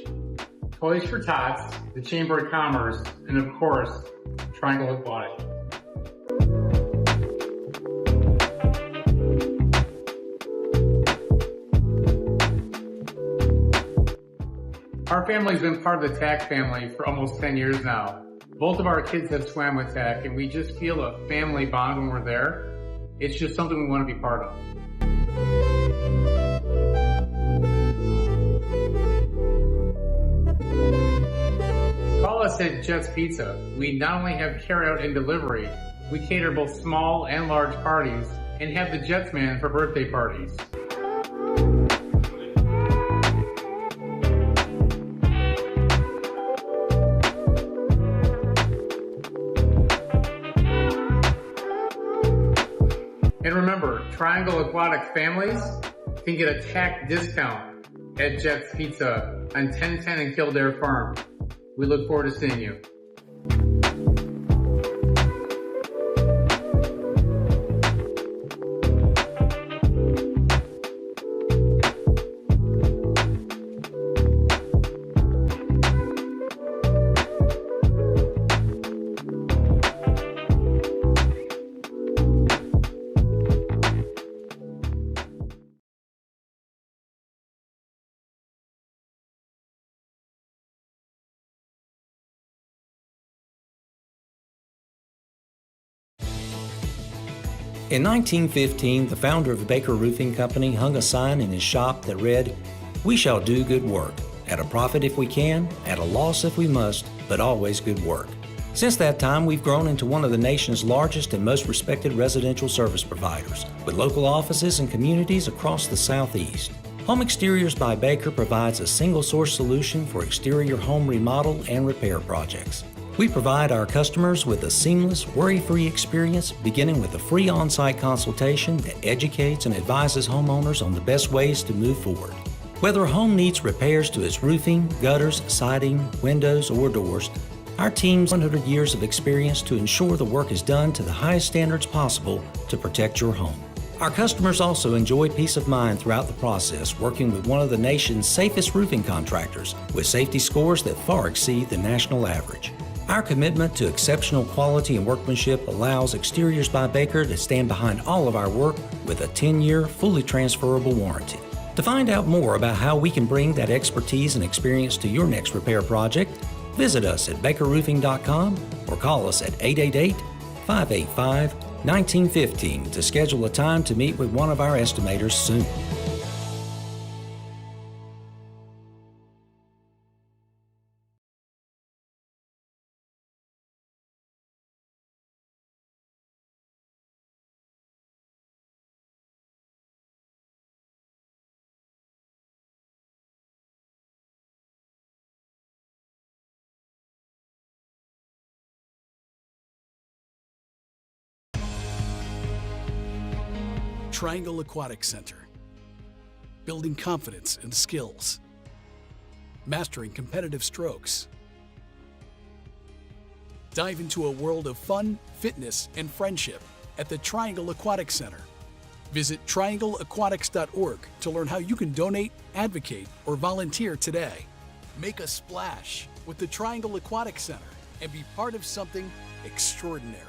Toys for Tots, the Chamber of Commerce, and of course, Triangle Aquatic. Our family's been part of the TAC family for almost 10 years now. Both of our kids have swam with TAC, and we just feel a family bond when we're there. It's just something we want to be part of. Call us at Jets Pizza. We not only have carryout and delivery, we cater both small and large parties and have the Jets Man for birthday parties. And remember, Triangle Aquatic families can get a TAC discount at Jets Pizza on 1010 and Kildare Farm. We look forward to seeing you. In 1915, the founder of the Baker Roofing Company hung a sign in his shop that read, "We shall do good work, at a profit if we can, at a loss if we must, but always good work." Since that time, we've grown into one of the nation's largest and most respected residential service providers, with local offices and communities across the Southeast. Home Exteriors by Baker provides a single-source solution for exterior home remodel and repair projects. We provide our customers with a seamless, worry-free experience, beginning with a free on-site consultation that educates and advises homeowners on the best ways to move forward. Whether a home needs repairs to its roofing, gutters, siding, windows, or doors, our team's 100 years of experience to ensure the work is done to the highest standards possible to protect your home. Our customers also enjoy peace of mind throughout the process, working with one of the nation's safest roofing contractors, with safety scores that far exceed the national average. Our commitment to exceptional quality and workmanship allows Exteriors by Baker to stand behind all of our work with a 10-year, fully transferable warranty. To find out more about how we can bring that expertise and experience to your next repair project, visit us at bakerroofing.com or call us at 888-585-1915 to schedule a time to meet with one of our estimators soon. Triangle Aquatic Center. Building confidence and skills. Mastering competitive strokes. Dive into a world of fun, fitness, and friendship at the Triangle Aquatic Center. Visit triangleaquatics.org to learn how you can donate, advocate, or volunteer today. Make a splash with the Triangle Aquatic Center and be part of something extraordinary.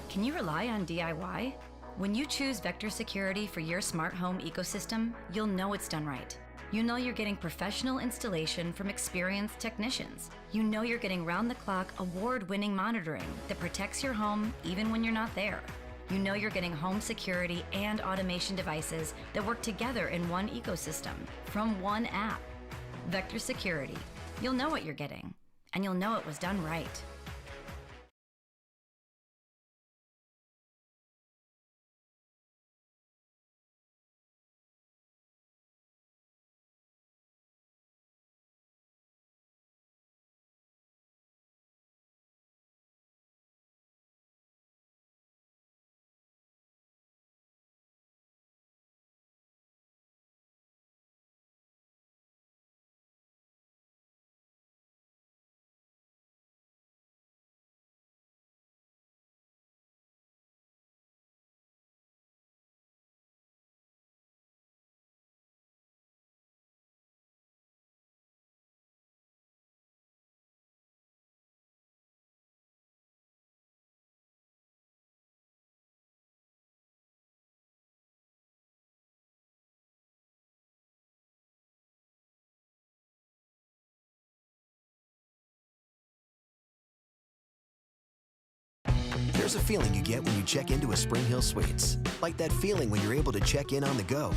Can you rely on DIY? When you choose Vector Security for your smart home ecosystem, you'll know it's done right. You know you're getting professional installation from experienced technicians. You know you're getting round-the-clock, award-winning monitoring that protects your home even when you're not there. You know you're getting home security and automation devices that work together in one ecosystem, from one app. Vector Security. You'll know what you're getting, and you'll know it was done right. There's a feeling you get when you check into a Spring Hill Suites. Like that feeling when you're able to check in on the go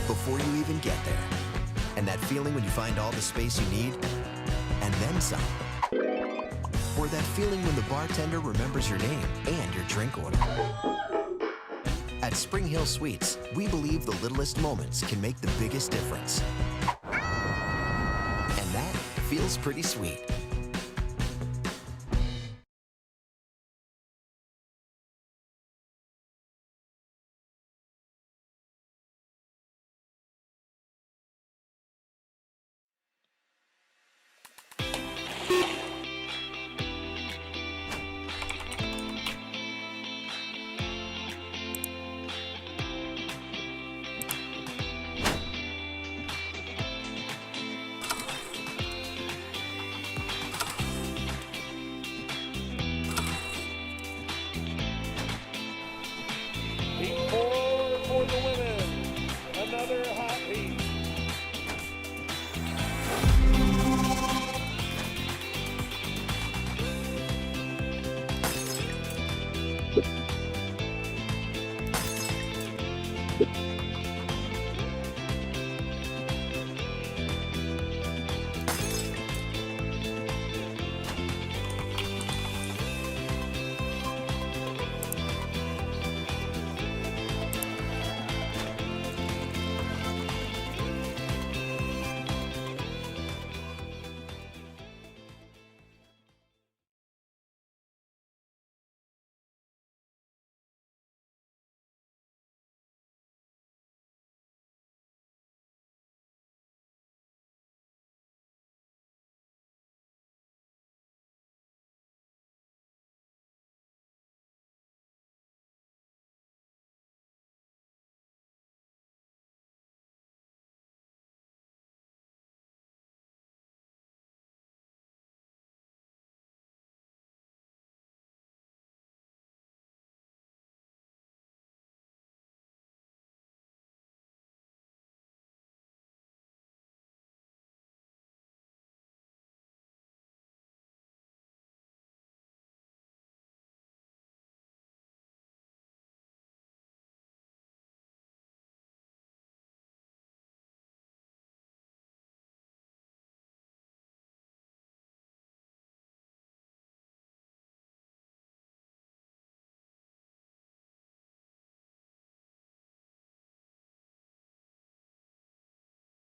before you even get there. And that feeling when you find all the space you need and then some. Or that feeling when the bartender remembers your name and your drink order. At Spring Hill Suites, we believe the littlest moments can make the biggest difference. And that feels pretty sweet.